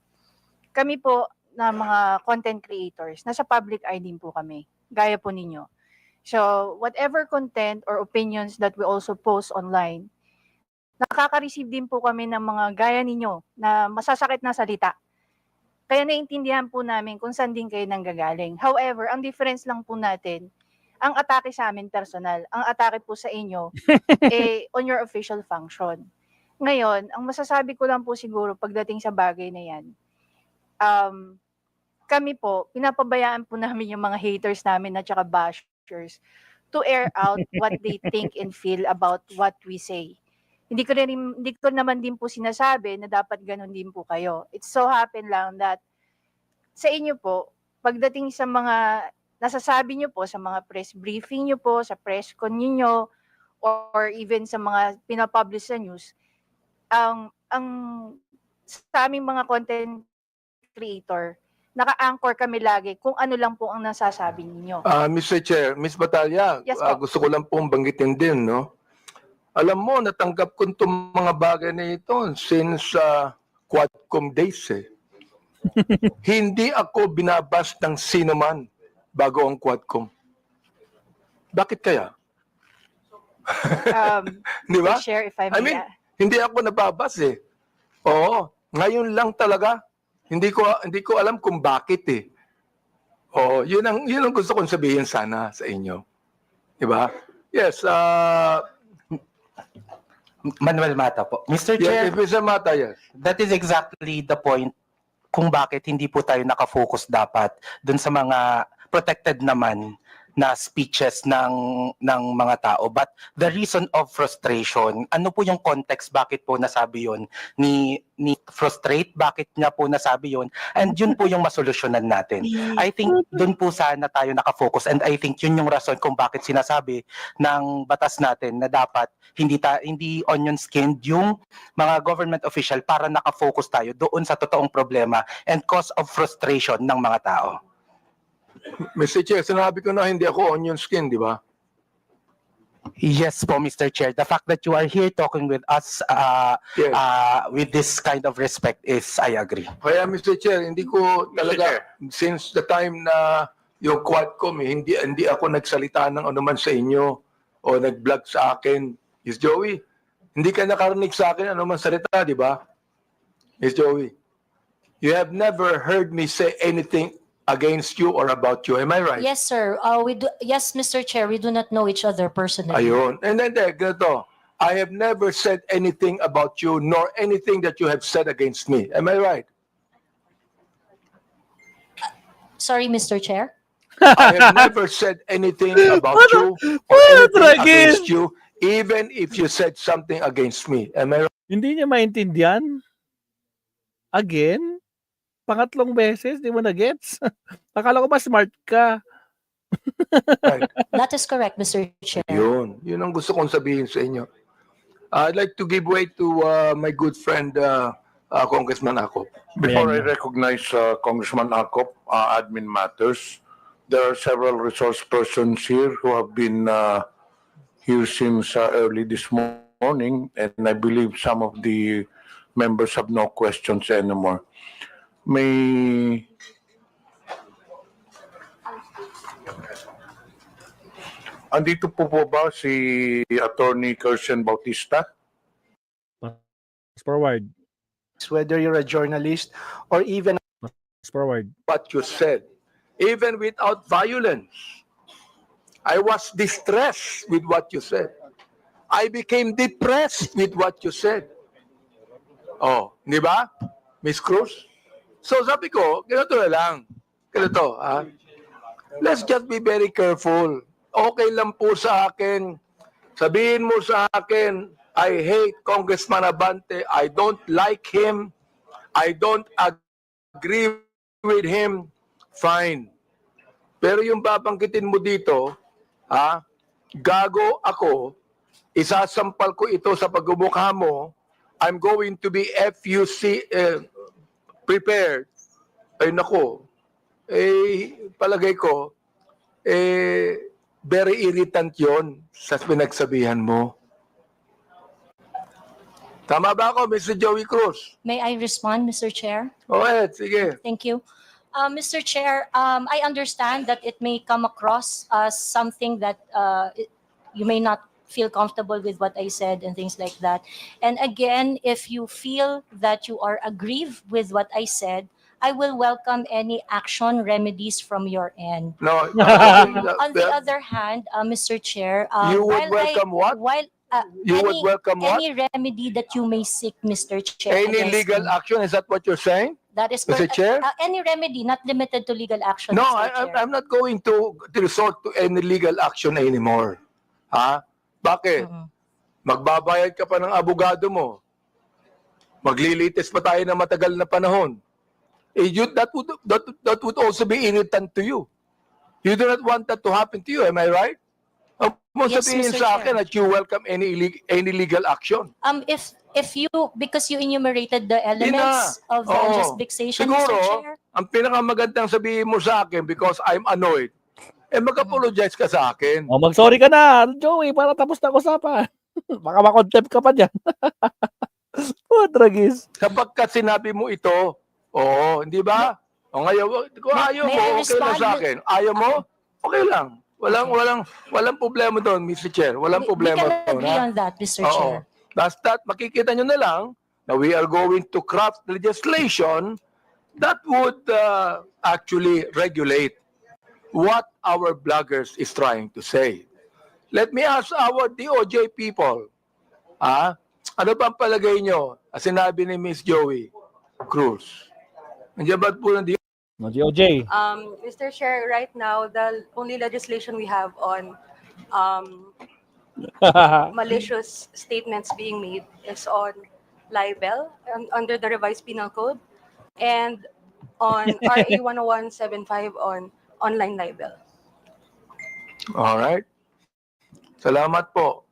[SPEAKER 11] Kami po na mga content creators, nasa public eye din po kami, gaya po ninyo. So, whatever content or opinions that we also post online, nakaka-receive din po kami ng mga gaya ninyo na masasakit na salita. Kaya naiintindihan po namin kung saan din kayo nanggagaling. However, ang difference lang po natin, ang atake sa amin personal, ang atake po sa inyo on your official function. Ngayon, ang masasabi ko lang po siguro pagdating sa bagay na yan, kami po, pinapabayaan po namin yung mga haters namin at saka bashers to air out what they think and feel about what we say. Hindi ko naman din po sinasabi na dapat ganun din po kayo. It so happen lang that sa inyo po, pagdating sa mga nasasabi nyo po, sa mga press briefing nyo po, sa press con nyo, or even sa mga pinapublish sa news, ang sa aming mga content creator, naka-anchor kami lagi kung ano lang po ang nasasabi ninyo.
[SPEAKER 2] Mr. Chair, Miss Batalya,
[SPEAKER 11] Yes, po.
[SPEAKER 2] gusto ko lang pong banggitin din, no? Alam mo, natanggap ko itong mga bagay na ito since Quadcom days, eh. Hindi ako binabas ng sino man bago ang Quadcom. Bakit kaya? Di ba?
[SPEAKER 11] Share if I may.
[SPEAKER 2] I mean, hindi ako nababas, eh. Oo, ngayon lang talaga. Hindi ko alam kung bakit, eh. Oo. Oo, yun ang gusto kong sabihin sana sa inyo. Di ba? Yes,
[SPEAKER 13] Manuel Mata po. Mr.
[SPEAKER 2] yes,
[SPEAKER 13] Chair,
[SPEAKER 2] if Mr. Mata, yes.
[SPEAKER 13] that is exactly the point kung bakit hindi po tayo nakafocus dapat dun sa mga protected naman na speeches ng mga tao. But the reason of frustration, ano po yung context bakit po nasabi yon ni frustrate, bakit niya po nasabi yon, and yun po yung masolusyonan natin. I think dun po sana tayo nakafocus, and I think yun yung rason kung bakit sinasabi ng batas natin na dapat hindi onion skinned yung mga government official para nakafocus tayo doon sa totoong problema and cause of frustration ng mga tao.
[SPEAKER 2] Mr. Chair, sinabi ko na hindi ako onion skin, di ba?
[SPEAKER 13] Yes po, Mr. Chair. The fact that you are here talking with us
[SPEAKER 2] Yes.
[SPEAKER 13] with this kind of respect is, I agree.
[SPEAKER 2] Kaya Mr. Chair, hindi ko talaga, since the time na yung Quadcom, hindi ako nagsalita ng anuman sa inyo o nag-vlog sa akin. Miss Joey, hindi ka nakarinig sa akin anuman salita, di ba? Miss Joey, you have never heard me say anything against you or about you. Am I right?
[SPEAKER 4] Yes, sir. Yes, Mr. Chair, we do not know each other personally.
[SPEAKER 2] Ayun. And then, ganito, I have never said anything about you nor anything that you have said against me. Am I right?
[SPEAKER 4] Sorry, Mr. Chair.
[SPEAKER 2] I have never said anything about you or anything against you, even if you said something against me. Am I right?
[SPEAKER 1] Hindi niya maintindihan. Again? Pangatlong beses, di mo na-gets? Akala ko ba smart ka?
[SPEAKER 4] That is correct, Mr. Chair.
[SPEAKER 2] Yun ang gusto kong sabihin sa inyo. I'd like to give way to my good friend, Congressman Akop.
[SPEAKER 7] Before I recognize Congressman Akop, admin matters, there are several resource persons here who have been here since early this morning, and I believe some of the members have no questions anymore. Andito po ba si Attorney Kirsten Bautista?
[SPEAKER 1] Forward.
[SPEAKER 5] Whether you're a journalist or even
[SPEAKER 1] Forward.
[SPEAKER 2] What you said, even without violence. I was distressed with what you said. I became depressed with what you said. Oh, di ba, Miss Cruz? So sabi ko, ganito na lang. Ganito, let's just be very careful. Okay lang po sa akin. Sabihin mo sa akin, I hate Congressman Abante. I don't like him. I don't agree with him. Fine. Pero yung babanggitin mo dito, gago ako, isasampal ko ito sa pagmumukha mo, I'm going to be FUC prepared. Ay nako, palagay ko, very irritant yon sa pinagsabihan mo. Tama ba ako, Mr. Joey Cruz?
[SPEAKER 4] May I respond, Mr. Chair?
[SPEAKER 2] Sige.
[SPEAKER 4] Thank you. Mr. Chair, I understand that it may come across as something that you may not feel comfortable with what I said and things like that. And again, if you feel that you are aggrieved with what I said, I will welcome any action remedies from your end.
[SPEAKER 2] No.
[SPEAKER 4] On the other hand, Mr. Chair,
[SPEAKER 2] You would welcome what? You would welcome what?
[SPEAKER 4] Any remedy that you may seek, Mr. Chair.
[SPEAKER 2] Any
[SPEAKER 4] against
[SPEAKER 2] legal
[SPEAKER 4] me.
[SPEAKER 2] action? Is that what you're saying?
[SPEAKER 4] That is
[SPEAKER 2] Mr.
[SPEAKER 4] correct.
[SPEAKER 2] Chair?
[SPEAKER 4] Any remedy, not limited to legal action.
[SPEAKER 2] No,
[SPEAKER 4] Mr. Chair.
[SPEAKER 2] I'm not going to resort to any legal action anymore. Bakit? Magbabayad ka pa ng abogado mo. Maglilitis pa tayo ng matagal na panahon. That would also be irritant to you. You do not want that to happen to you, am I right? Mo
[SPEAKER 4] Yes,
[SPEAKER 2] sabihin
[SPEAKER 4] Mr.
[SPEAKER 2] sa
[SPEAKER 4] Chair.
[SPEAKER 2] akin that you welcome any legal action.
[SPEAKER 4] If you, because you enumerated the elements of the unjust vexation, Mr.
[SPEAKER 2] Siguro,
[SPEAKER 4] Chair.
[SPEAKER 2] ang pinakamagandang sabihin mo sa akin because I'm annoyed, mag-apologize ka sa akin.
[SPEAKER 1] Mag-sorry ka na, Joey, para tapos na usapan. Baka makontempt ka pa dyan. Tragis.
[SPEAKER 2] Kapag ka sinabi mo ito, hindi ba? Ngayon, kung ayaw mo,
[SPEAKER 4] May I
[SPEAKER 2] okay lang
[SPEAKER 4] respond?
[SPEAKER 2] sa akin. Ayaw mo, okay lang. Walang problema doon, Mr. Chair. Walang
[SPEAKER 4] We
[SPEAKER 2] problema
[SPEAKER 4] can
[SPEAKER 2] doon.
[SPEAKER 4] agree on that, Mr. Chair.
[SPEAKER 2] Basta makikita nyo na lang na we are going to craft legislation that would actually regulate what our bloggers is trying to say. Let me ask our DOJ people. Ano pa ang palagay nyo? Sinabi ni Miss Joey Cruz. Nandiyan ba po ng
[SPEAKER 1] DOJ.
[SPEAKER 15] Mr. Chair, right now, the only legislation we have on malicious statements being made is on libel under the revised penal code and on RA 10175 on online libel.
[SPEAKER 2] All right. Salamat po.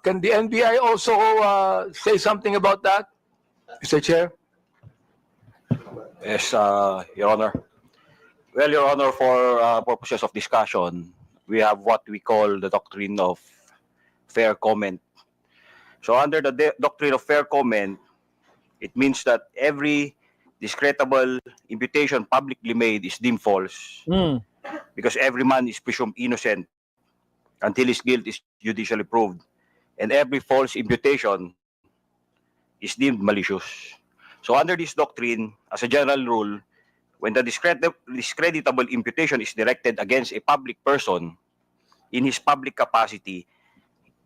[SPEAKER 2] Can the NBI also say something about that, Mr. Chair?
[SPEAKER 16] Yes, Your Honor. Well, Your Honor, for purposes of discussion, we have what we call the doctrine of fair comment. So under the doctrine of fair comment, it means that every discreditable imputation publicly made is deemed false because every man is presumed innocent until his guilt is judicially proved. And every false imputation is deemed malicious. So under this doctrine, as a general rule, when the discreditable imputation is directed against a public person in his public capacity,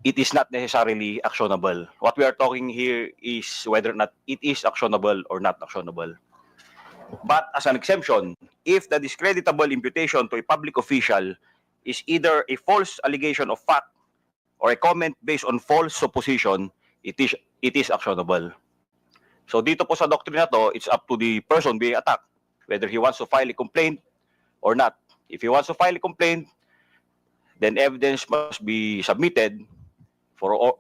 [SPEAKER 16] it is not necessarily actionable. What we are talking here is whether or not it is actionable or not actionable. But as an exemption, if the discreditable imputation to a public official is either a false allegation of fact or a comment based on false supposition, it is actionable. So dito po sa doctrine na to, it's up to the person being attacked whether he wants to file a complaint or not. If he wants to file a complaint, then evidence must be submitted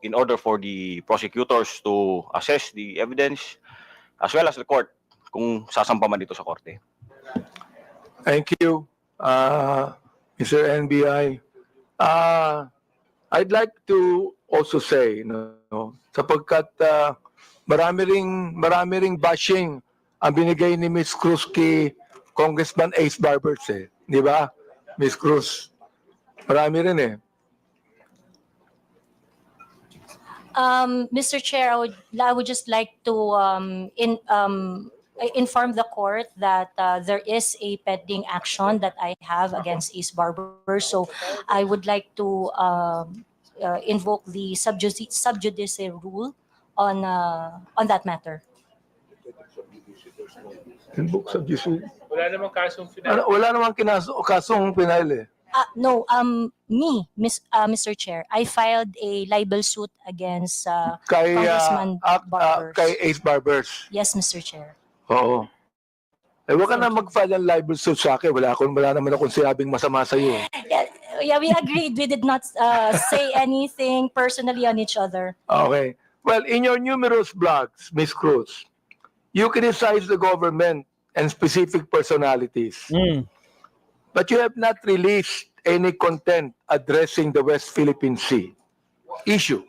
[SPEAKER 16] in order for the prosecutors to assess the evidence as well as the court kung sasampa man dito sa korte.
[SPEAKER 2] Thank you, Mr. NBI. I'd like to also say, sapagkat marami ring bashing ang binigay ni Ms. Cruz kay Congressman Ace Barbers di ba? Ms. Cruz, marami rin
[SPEAKER 4] Mr. Chair, I would just like to inform the court that there is a pending action that I have against Ace Barber. So I would like to invoke the sub judice rule on that matter.
[SPEAKER 2] Invoke sub judice?
[SPEAKER 1] Wala namang kasong final.
[SPEAKER 2] Wala namang kasong final
[SPEAKER 4] No, Mr. Chair, I filed a libel suit against Congressman Barber.
[SPEAKER 2] Kay Ace Barbers.
[SPEAKER 4] Yes, Mr. Chair.
[SPEAKER 2] Oo. Huwag ka na mag-file ng libel suit sa akin. Wala naman akong sinabing masama sa iyo.
[SPEAKER 4] Yeah, we agreed. We did not say anything personally on each other.
[SPEAKER 2] Okay. Well, in your numerous blogs, Ms. Cruz, you criticize the government and specific personalities. But you have not released any content addressing the West Philippine Sea issue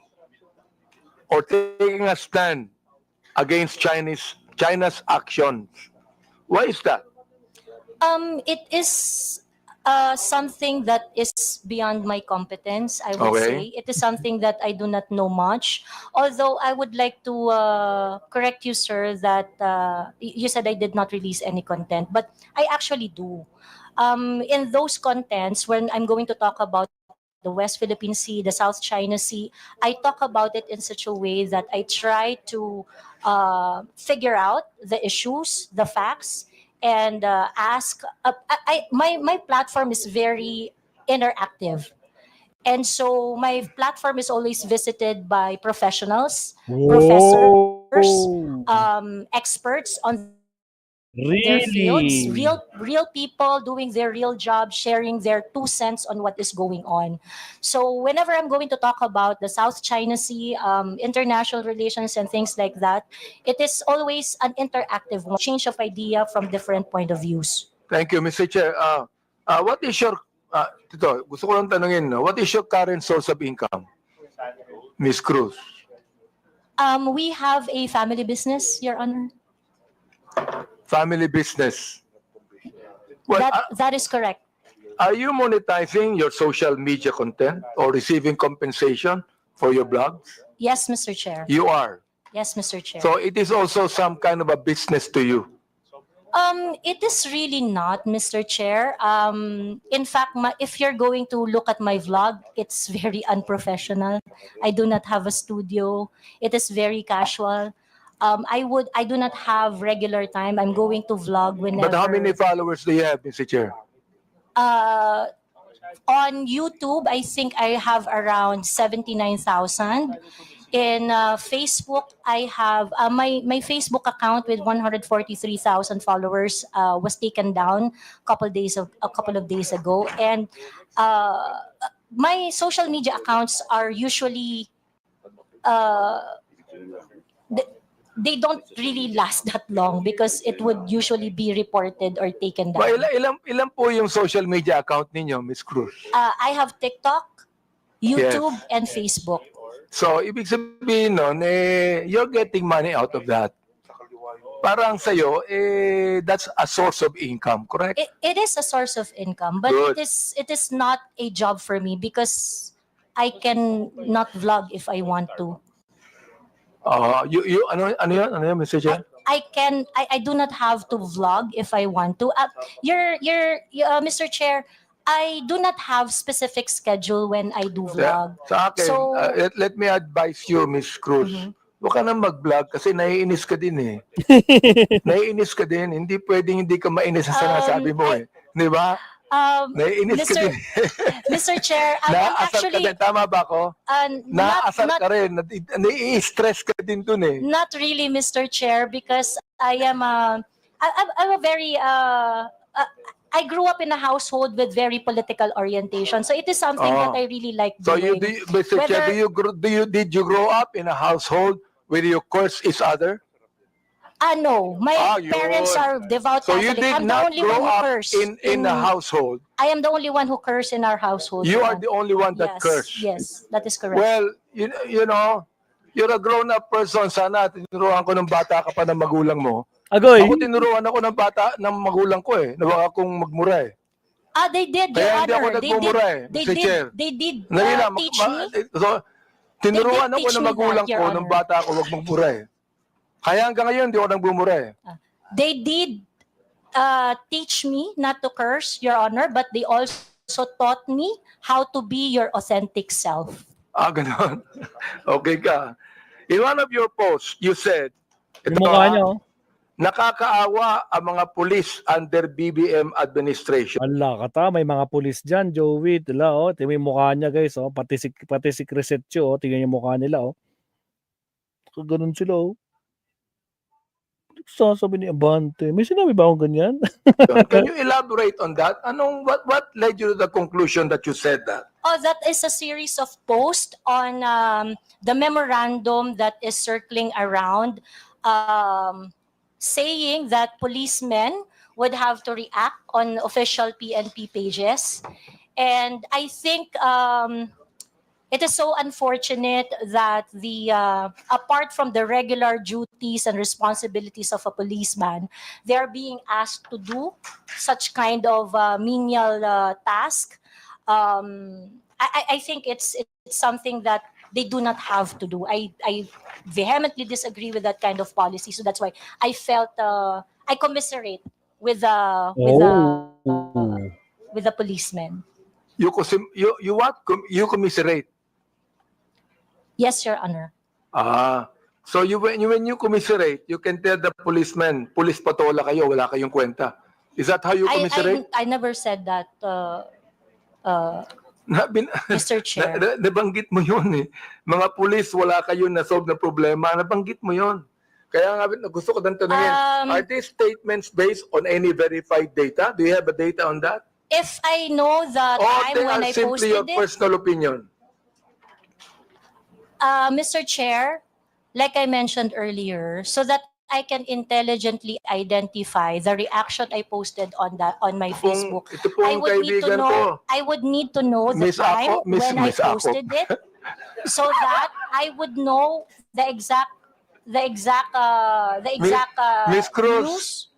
[SPEAKER 2] or taking a stand against China's actions. Why is that?
[SPEAKER 4] It is something that is beyond my competence, I would say. It is something that I do not know much. Although I would like to correct you, sir, that you said I did not release any content, but I actually do. In those contents, when I'm going to talk about the West Philippine Sea, the South China Sea, I talk about it in such a way that I try to figure out the issues, the facts, and ask. My platform is very interactive. And so my platform is always visited by professionals, professors, experts on their fields, real people doing their real job, sharing their 2 cents on what is going on. So whenever I'm going to talk about the South China Sea, international relations and things like that, it is always an interactive one, change of idea from different point of views.
[SPEAKER 2] Thank you, Mr. Chair. What is your, gusto ko lang tanungin, what is your current source of income, Ms. Cruz?
[SPEAKER 4] We have a family business, Your Honor.
[SPEAKER 2] Family business. Well,
[SPEAKER 4] That is correct.
[SPEAKER 2] are you monetizing your social media content or receiving compensation for your blogs?
[SPEAKER 4] Yes, Mr. Chair.
[SPEAKER 2] You are.
[SPEAKER 4] Yes, Mr. Chair.
[SPEAKER 2] So it is also some kind of a business to you.
[SPEAKER 4] It is really not, Mr. Chair. In fact, if you're going to look at my vlog, it's very unprofessional. I do not have a studio. It is very casual. I do not have regular time. I'm going to vlog whenever.
[SPEAKER 2] But how many followers do you have, Mr. Chair?
[SPEAKER 4] On YouTube, I think I have around 79,000. In Facebook, I have my Facebook account with 143,000 followers was taken down a couple of days ago, and my social media accounts are usually they don't really last that long because it would usually be reported or taken down.
[SPEAKER 2] Ilan po yung social media account ninyo, Ms. Cruz?
[SPEAKER 4] I have TikTok, YouTube, and Facebook.
[SPEAKER 2] So, ibig sabihin nun, you're getting money out of that. Parang sa'yo, that's a source of income, correct?
[SPEAKER 4] It is a source of income, but
[SPEAKER 2] Good.
[SPEAKER 4] it is not a job for me because I can not vlog if I want to.
[SPEAKER 2] Ano yun, Mr. Chair?
[SPEAKER 4] I do not have to vlog if I want to. Mr. Chair, I do not have specific schedule when I do vlog.
[SPEAKER 2] Sa akin,
[SPEAKER 4] So-
[SPEAKER 2] let me advise you, Ms. Cruz. Huwag ka nang mag-vlog kasi naiinis ka din eh. Naiinis ka din. Hindi pwedeng hindi ka mainis sa sinasabi mo eh. Di ba? Naiinis ka din.
[SPEAKER 4] Mr. Chair, I'm
[SPEAKER 2] Naasar ka
[SPEAKER 4] actually
[SPEAKER 2] din. Tama ba ako? Naasar ka rin. Nai-stress ka din dun eh.
[SPEAKER 4] not really, Mr. Chair, because I'm a very I grew up in a household with very political orientation, so it is something that I really like
[SPEAKER 2] So
[SPEAKER 4] doing.
[SPEAKER 2] Mr. Chair, did you grow up in a household where you curse each other?
[SPEAKER 4] No, my
[SPEAKER 2] Yun.
[SPEAKER 4] parents are devout
[SPEAKER 2] So you
[SPEAKER 4] Catholic.
[SPEAKER 2] did
[SPEAKER 4] I'm the
[SPEAKER 2] not
[SPEAKER 4] only
[SPEAKER 2] grow
[SPEAKER 4] one who
[SPEAKER 2] up
[SPEAKER 4] curse
[SPEAKER 2] in a household.
[SPEAKER 4] I am the only one who curse in our household.
[SPEAKER 2] You are the only one that
[SPEAKER 4] Yes,
[SPEAKER 2] curse.
[SPEAKER 4] Yes, that is correct.
[SPEAKER 2] Well, you know, you're a grown-up person. Sana tinuruan ko ng bata ka pa ng magulang mo.
[SPEAKER 1] Agoy.
[SPEAKER 2] Ako tinuruan ako ng bata ng magulang ko eh. Nawag akong magmura eh.
[SPEAKER 4] They did, Your
[SPEAKER 2] Kaya hindi ako
[SPEAKER 4] Honor.
[SPEAKER 2] nagmumura eh, Mr. Chair.
[SPEAKER 4] They did
[SPEAKER 2] Dali lang,
[SPEAKER 4] teach me.
[SPEAKER 2] So, tinuruan
[SPEAKER 4] They did
[SPEAKER 2] ako
[SPEAKER 4] teach
[SPEAKER 2] ng
[SPEAKER 4] me
[SPEAKER 2] magulang
[SPEAKER 4] that, Your
[SPEAKER 2] ko ng
[SPEAKER 4] Honor.
[SPEAKER 2] bata ako wag magmura eh. Kaya hanggang ngayon, hindi ako nagbumura eh.
[SPEAKER 4] They did teach me not to curse, Your Honor, but they also taught me how to be your authentic self.
[SPEAKER 2] Ganon. Okay ka. In one of your posts, you said,
[SPEAKER 1] Yung mukha niya, oh.
[SPEAKER 2] nakakaawa ang mga pulis under BBM administration.
[SPEAKER 1] Wala ka ta, may mga pulis dyan, Joey. Tila, oh. Tingnan yung mukha niya, guys. Oh. Pati si Crescentio, oh. Tingnan yung mukha nila. Oh. So, ganun sila. Oh. Sasabi ni Abante. May sinabi ba akong ganyan?
[SPEAKER 2] Can you elaborate on that? What led you to the conclusion that you said that?
[SPEAKER 4] Oh, that is a series of posts on the memorandum that is circling around saying that policemen would have to react on official PNP pages. And I think it is so unfortunate that apart from the regular duties and responsibilities of a policeman, they are being asked to do such kind of menial task. I think it's something that they do not have to do. I vehemently disagree with that kind of policy. So that's why I felt I commiserate with the policemen.
[SPEAKER 2] You what? You commiserate.
[SPEAKER 4] Yes, Your Honor.
[SPEAKER 2] So when you commiserate, you can tell the policeman, police patola kayo, wala kayong kwenta. Is that how you commiserate?
[SPEAKER 4] I never said that, Mr. Chair.
[SPEAKER 2] Nabanggit mo yun eh. Mga pulis, wala kayong nasolve na problema. Nabanggit mo yun. Kaya nga gusto ko dang tanungin, are these statements based on any verified data? Do you have a data on that?
[SPEAKER 4] If I know the time when I
[SPEAKER 2] simply your
[SPEAKER 4] posted it,
[SPEAKER 2] personal opinion?
[SPEAKER 4] Mr. Chair, like I mentioned earlier, so that I can intelligently identify the reaction I posted on my Facebook.
[SPEAKER 2] Ito po ang kaibigan ko.
[SPEAKER 4] I would need to know the
[SPEAKER 2] Miss
[SPEAKER 4] time
[SPEAKER 2] Ako, Miss
[SPEAKER 4] when I
[SPEAKER 2] Ako.
[SPEAKER 4] posted it, so that I would know the exact
[SPEAKER 2] Miss Cruz.
[SPEAKER 4] news.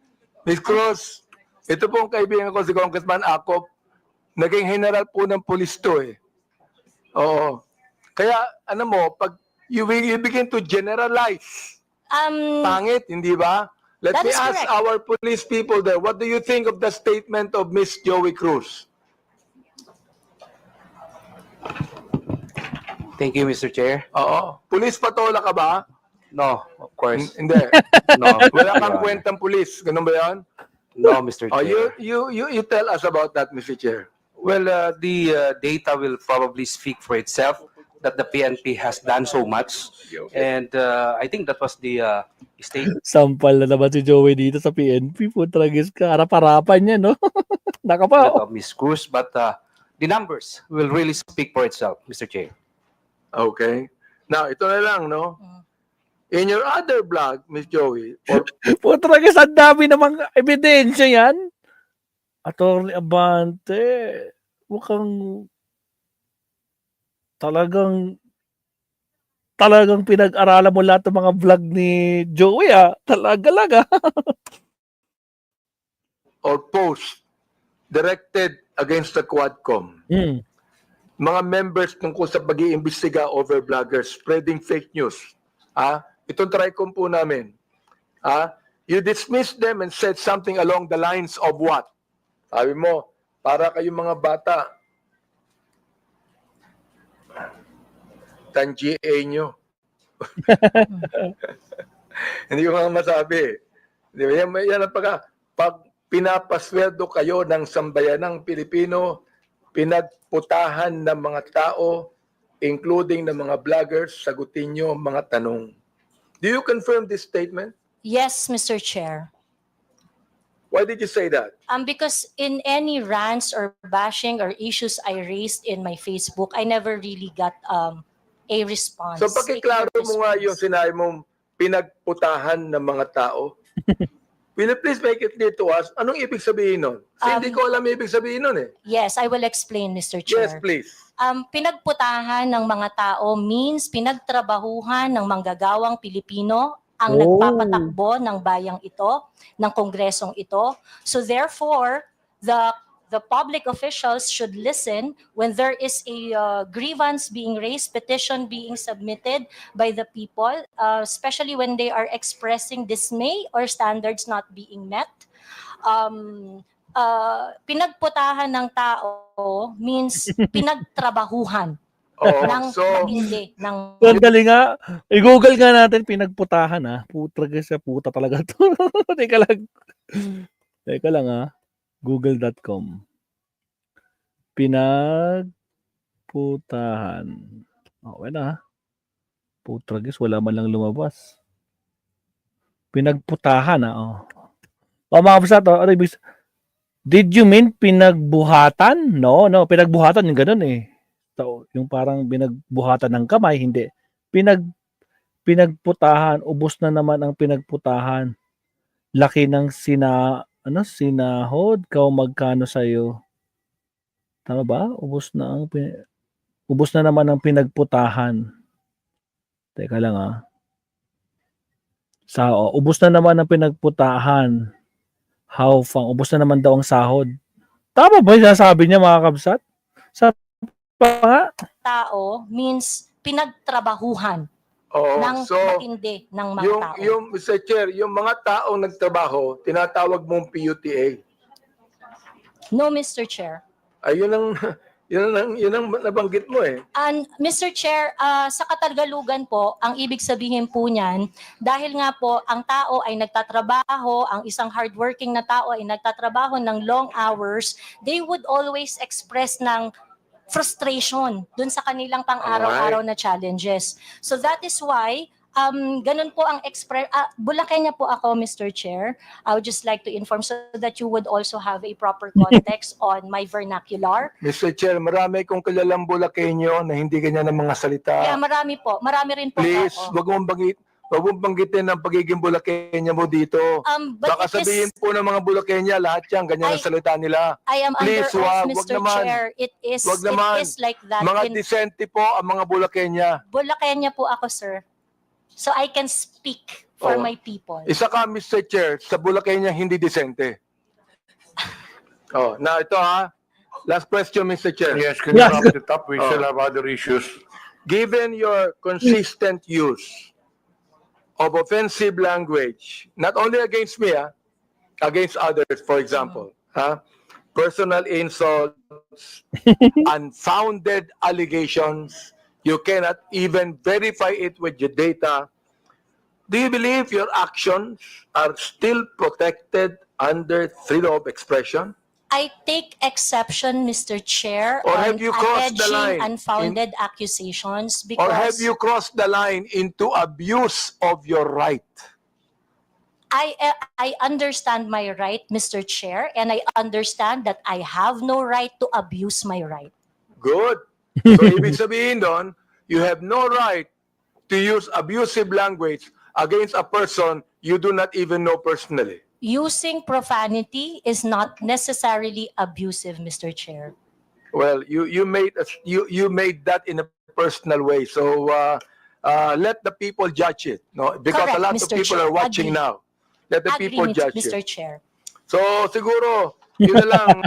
[SPEAKER 2] Miss Cruz, ito po ang kaibigan ko si Congressman Akop. Naging general po ng pulis to eh. Oo. Kaya pag you begin to generalize, pangit, hindi ba? Let
[SPEAKER 4] That
[SPEAKER 2] me
[SPEAKER 4] is
[SPEAKER 2] ask
[SPEAKER 4] correct.
[SPEAKER 2] our police people there, what do you think of the statement of Miss Joey Cruz?
[SPEAKER 17] Thank you, Mr. Chair.
[SPEAKER 2] Oo. Police patola ka ba?
[SPEAKER 17] No, of course.
[SPEAKER 2] Hindi.
[SPEAKER 17] No.
[SPEAKER 2] Wala kang
[SPEAKER 17] Your Honor.
[SPEAKER 2] kwentang police. Ganun ba yan?
[SPEAKER 17] No, Mr.
[SPEAKER 2] Oh,
[SPEAKER 17] Chair.
[SPEAKER 2] you tell us about that, Mr. Chair.
[SPEAKER 17] Well, the data will probably speak for itself that the PNP has done so much. And I think that was the statement
[SPEAKER 1] Sampal na naman si Joey dito sa PNP. Putragis ka. Harap-harapan niya, no? Nakapa.
[SPEAKER 17] of Ms. Cruz, but the numbers will really speak for itself, Mr. Chair.
[SPEAKER 2] Okay. Now, ito na lang, no? In your other blog, Miss Joey, or
[SPEAKER 1] Putragis, ang dami namang ebidensya yan. Attorney Abante, mukhang talagang pinag-aralan mo lahat ng mga vlog ni Joey, ah. Talaga lang, ah.
[SPEAKER 2] or post directed against the Quadcom.
[SPEAKER 1] Mm.
[SPEAKER 2] Mga members tungkol sa pag-iimbestiga over vloggers spreading fake news. Itong TRICOM po namin. You dismissed them and said something along the lines of what? Sabi mo, para kayong mga bata, tan-GA nyo. Hindi ko nga masabi. Di ba? Yan ang pag pinapasweldo kayo ng sambayanang Pilipino, pinagputahan ng mga tao, including ng mga vloggers, sagutin nyo mga tanong. Do you confirm this statement?
[SPEAKER 4] Yes, Mr. Chair.
[SPEAKER 2] Why did you say that?
[SPEAKER 4] Because in any rants or bashing or issues I raised in my Facebook, I never really got a response.
[SPEAKER 2] So pakiklaro mo nga yung sinabi mong pinagputahan ng mga tao. Will you please make it clear to us, anong ibig sabihin nun? Hindi ko alam ibig sabihin nun eh.
[SPEAKER 4] Yes, I will explain, Mr. Chair.
[SPEAKER 2] Yes, please.
[SPEAKER 4] Pinagputahan ng mga tao means pinagtrabahuhan ng manggagawang Pilipino ang
[SPEAKER 1] Oh.
[SPEAKER 4] nagpapatakbo ng bayang ito, ng kongresong ito. So therefore, the public officials should listen when there is a grievance being raised, petition being submitted by the people, especially when they are expressing dismay or standards not being met. Pinagputahan ng tao means pinagtrabahuhan ng matindi.
[SPEAKER 1] Sandali nga. I-google nga natin pinagputahan, ah. Putragis sa puta talaga to. Teka lang. Teka lang, ah. Google.com. Pinagputahan. Okay na. Putragis, wala man lang lumabas. Pinagputahan, ah. Mga kapsat, ano ibig? Did you mean pinagbuhatan? No, pinagbuhatan yung ganun eh. So, yung parang pinagbuhatan ng kamay, hindi. Pinagputahan, ubos na naman ang pinagputahan. Laki ng sinahod, magkano sa'yo? Tama ba? Ubos na naman ang pinagputahan. Teka lang, ah. Ubos na naman ang pinagputahan. How fang? Ubos na naman daw ang sahod. Tama ba yung sasabi niya, mga kabsat?
[SPEAKER 4] Tao means pinagtrabahuhan ng matindi ng mga tao.
[SPEAKER 2] Yung, Mr. Chair, yung mga taong nagtrabaho, tinatawag mong PUTA.
[SPEAKER 4] No, Mr. Chair.
[SPEAKER 2] Ayun ang nabanggit mo eh.
[SPEAKER 4] And Mr. Chair, sa Katagalugan po, ang ibig sabihin po niyan, dahil nga po ang tao ay nagtatrabaho, ang isang hardworking na tao ay nagtatrabaho ng long hours, they would always express ng frustration dun sa kanilang pang-araw-araw na challenges. So that is why ganun po ang Bulakenya po ako, Mr. Chair. I would just like to inform so that you would also have a proper context on my vernacular.
[SPEAKER 2] Mr. Chair, marami kong kilalang Bulakenyo na hindi ganyan ang mga salita.
[SPEAKER 4] Yeah, marami rin po
[SPEAKER 2] Please,
[SPEAKER 4] ako.
[SPEAKER 2] wag mong banggitin ang pagiging Bulakenya mo dito.
[SPEAKER 4] But
[SPEAKER 2] Baka sabihin po ng mga Bulakenya, lahat yan, ganyan ang salita nila.
[SPEAKER 4] I am
[SPEAKER 2] Please,
[SPEAKER 4] under oath,
[SPEAKER 2] wag
[SPEAKER 4] Mr.
[SPEAKER 2] naman.
[SPEAKER 4] Chair. It is like that.
[SPEAKER 2] Mga disente po ang mga Bulakenya.
[SPEAKER 4] Bulakenya po ako, sir. So I can speak for my people.
[SPEAKER 2] Isa ka, Mr. Chair, sa Bulakenya hindi disente. Now ito ha. Last question, Mr. Chair.
[SPEAKER 7] Yes, can you wrap it up? We still have other issues.
[SPEAKER 2] Given your consistent use of offensive language, not only against me, against others, for example, personal insults, unfounded allegations, you cannot even verify it with your data. Do you believe your actions are still protected under freedom of expression?
[SPEAKER 4] I take exception, Mr. Chair,
[SPEAKER 2] Or
[SPEAKER 4] on
[SPEAKER 2] have you crossed the line
[SPEAKER 4] alleging unfounded accusations
[SPEAKER 2] Or have
[SPEAKER 4] because
[SPEAKER 2] you crossed the line into abuse of your right?
[SPEAKER 4] I understand my right, Mr. Chair, and I understand that I have no right to abuse my right.
[SPEAKER 2] Good. So ibig sabihin doon, you have no right to use abusive language against a person you do not even know personally.
[SPEAKER 4] Using profanity is not necessarily abusive, Mr. Chair.
[SPEAKER 2] Well, you made that in a personal way. So let the people judge it, no? Because
[SPEAKER 4] Correct,
[SPEAKER 2] a lot
[SPEAKER 4] Mr.
[SPEAKER 2] of people
[SPEAKER 4] Chair.
[SPEAKER 2] are watching
[SPEAKER 4] Agree.
[SPEAKER 2] now. Let the people
[SPEAKER 4] Agreement,
[SPEAKER 2] judge
[SPEAKER 4] Mr.
[SPEAKER 2] it.
[SPEAKER 4] Chair.
[SPEAKER 2] So siguro yun na lang,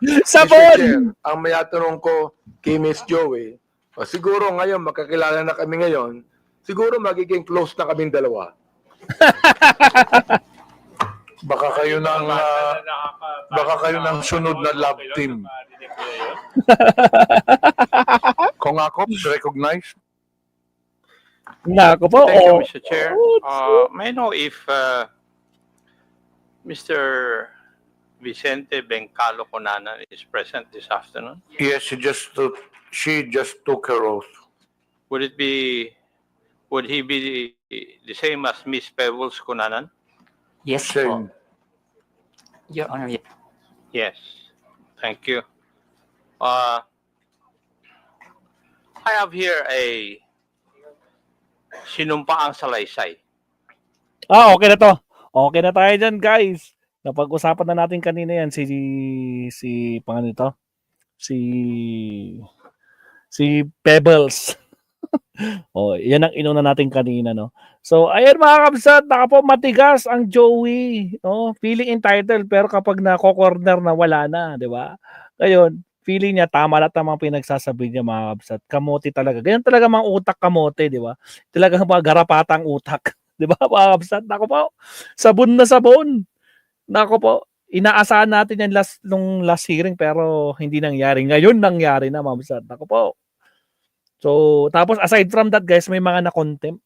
[SPEAKER 2] Mr.
[SPEAKER 1] Sabon!
[SPEAKER 2] Chair, ang may tanong ko kay Miss Joey. O, siguro ngayon magkakilala na kami ngayon. Siguro magiging close na kaming dalawa.
[SPEAKER 7] Baka kayo ng sunod na love team. Kung ako, recognize.
[SPEAKER 1] Nako po.
[SPEAKER 18] Thank you,
[SPEAKER 1] oh.
[SPEAKER 18] Mr. Chair. May I know if Mr. Vicente Bencalo Conanan is present this afternoon?
[SPEAKER 7] Yes, she just took her oath.
[SPEAKER 18] Would he be the same as Miss Pebbles Conanan?
[SPEAKER 10] Yes
[SPEAKER 7] Same.
[SPEAKER 10] po. Your Honor,
[SPEAKER 18] Yes. Thank you. I have here a sinumpaang salaysay.
[SPEAKER 1] Okay na to. Okay na tayo dyan, guys. Napag-usapan na natin kanina yan si pangalan nito? Si Pebbles. Yan ang inuna natin kanina, no? So, ayan mga kabsat, naka po matigas ang Joey, no? Feeling entitled pero kapag nako-corner na wala na, 'di ba? Ngayon, feeling niya tama lahat ng mga pinagsasabi niya mga kabsat. Kamote talaga. Ganyan talaga mga utak kamote, 'di ba? Talagang mga garapatang utak, 'di ba? Mga kabsat, nako po. Sabon na sabon. Nako po. Inaasahan natin yan nung last hearing pero hindi nangyari. Ngayon nangyari na, mga kabsat. Nako po. So, tapos aside from that, guys, may mga na-contempt.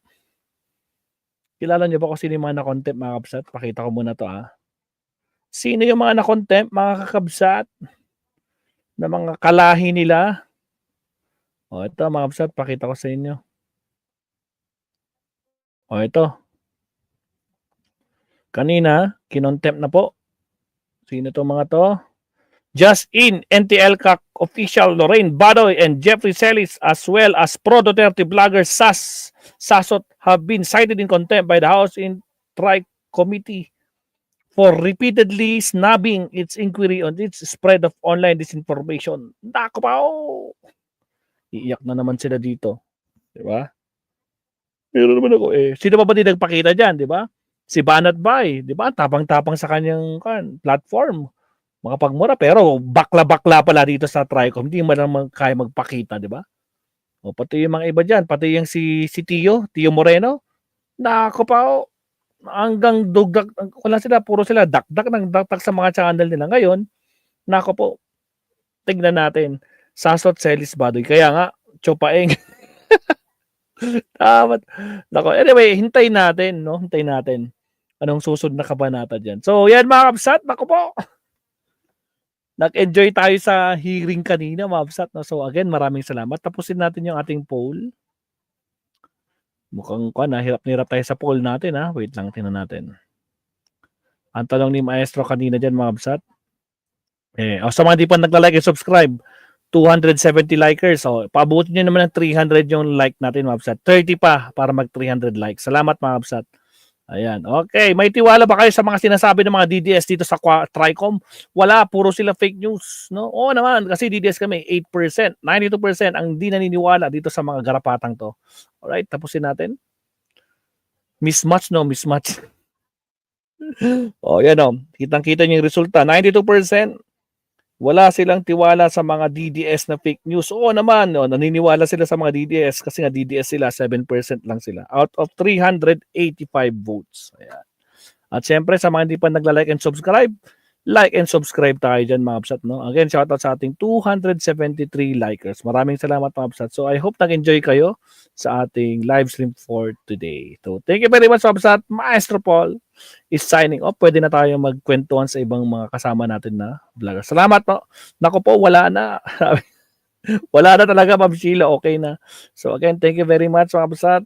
[SPEAKER 1] Kilala niyo ba kung sino yung mga na-contempt, mga kabsat? Pakita ko muna to, Sino yung mga na-contempt, mga kakabsat? Na mga kalahi nila? Ito, mga kabsat, pakita ko sa inyo. Ito. Kanina, kinontempt na po. Sino to mga to? Just in, NTL-CAC official Lorraine Badoy and Jeffrey Celis as well as pro-Duterte blogger Sasot have been cited in contempt by the House Inquiry Committee for repeatedly snubbing its inquiry on its spread of online disinformation. Nako pa, iiyak na naman sila dito. Diba? Pero naman ako, sino ba di nagpakita dyan, diba? Si Banat Bay, diba? Tapang-tapang sa kanyang platform. Mga pagmura, pero bakla-bakla pala dito sa TRICOM. Hindi man lang kaya magpakita, di ba? Pati yung mga iba dyan, pati yung si Tio Moreno. Nako pa, hanggang dugdag, wala sila, puro sila dakdak sa mga channel nila. Ngayon, nako po, tignan natin. Sasot Celis Badoy. Kaya nga, Chopaeng. Nako, anyway, hintayin natin, no? Hintayin natin. Anong susunod na kabanata dyan. So, yan mga kabsat, nako po. Nag-enjoy tayo sa hearing kanina, mga kabsat. No? So again, maraming salamat. Tapusin natin yung ating poll. Mukhang hirap na hirap tayo sa poll natin. Wait lang, tingnan natin. Ang tanong ni Maestro kanina dyan, mga kabsat. Sa mga di pa nagla-like and subscribe, 270 likers. Paabutin nyo naman ng 300 yung like natin, mga kabsat. 30 pa para mag 300 likes. Salamat, mga kabsat. Ayan. Okay. May tiwala ba kayo sa mga sinasabi ng mga DDS dito sa TRICOM? Wala. Puro sila fake news. No? Oo naman. Kasi DDS kami 8%. 92% ang di naniniwala dito sa mga garapatang to. Alright. Tapusin natin. Mismatch, no? Mismatch. Yan o. Kitang-kita niyo yung resulta. 92%. Wala silang tiwala sa mga DDS na fake news. Oo naman, no, naniniwala sila sa mga DDS kasi nga DDS sila, 7% lang sila. Out of 385 votes. Ayan. At syempre, sa mga hindi pa nagla-like and subscribe, like and subscribe tayo dyan mga kapsat. No? Again, shoutout sa ating 273 likers. Maraming salamat mga kapsat. So I hope nag-enjoy kayo sa ating live stream for today. So thank you very much mga kapsat. Maestro Paul is signing off. Pwede na tayo magkwentuhan sa ibang mga kasama natin na vlogger. Salamat po. Naku po, wala na. Wala na talaga, Ma'am Sheila. Okay na. So again, thank you very much mga kapsat.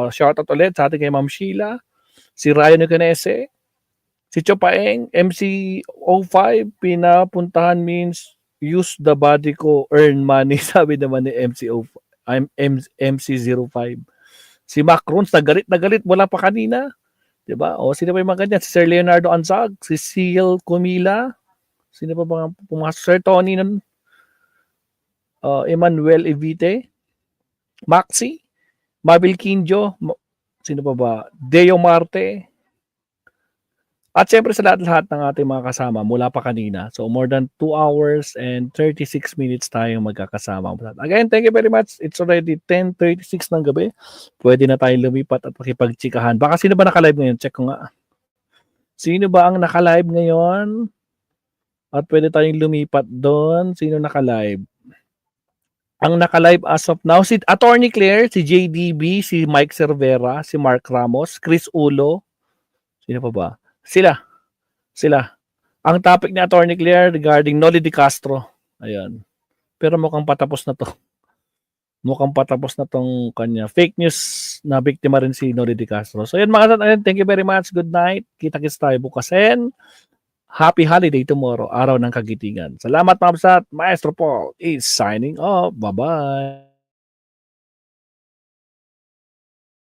[SPEAKER 1] Shoutout ulit sa ating kay Ma'am Sheila, si Ryan Nucanese, si Chopaeng, MC05, pinapuntahan means use the body ko, earn money. Sabi naman ni MC05. I'm MC05. Si Macrons, na galit, wala pa kanina. Diba? O, sino pa yung mga ganyan? Si Sir Leonardo Anzag, si Seal Comila, sino pa mga pumasok? Sir Tony, Emmanuel Evite, Maxi, Mabil Quinjo, sino pa ba? Deo Marte, at syempre sa lahat-lahat ng ating mga kasama mula pa kanina. So more than 2 hours and 36 minutes tayong magkakasama. Again, thank you very much. It's already 10:36 ng gabi. Pwede na tayong lumipat at makipagtsikahan. Baka sino ba naka-live ngayon? Check ko nga. Sino ba ang naka-live ngayon? At pwede tayong lumipat doon. Sino naka-live? Ang naka-live as of now, si Attorney Claire, si JDB, si Mike Cervera, si Mark Ramos, Chris Ulo. Sino pa ba? Sila. Ang topic ni Attorney Claire regarding Noli de Castro. Ayan. Pero mukhang patapos na to. Mukhang patapos na tong kanya. Fake news na biktima rin si Noli de Castro. So yan mga kapatid, thank you very much. Good night. Kita-kits tayo bukas. And happy holiday tomorrow, araw ng kagitingan. Salamat mga kapatid. Maestro Paul is signing off. Bye-bye.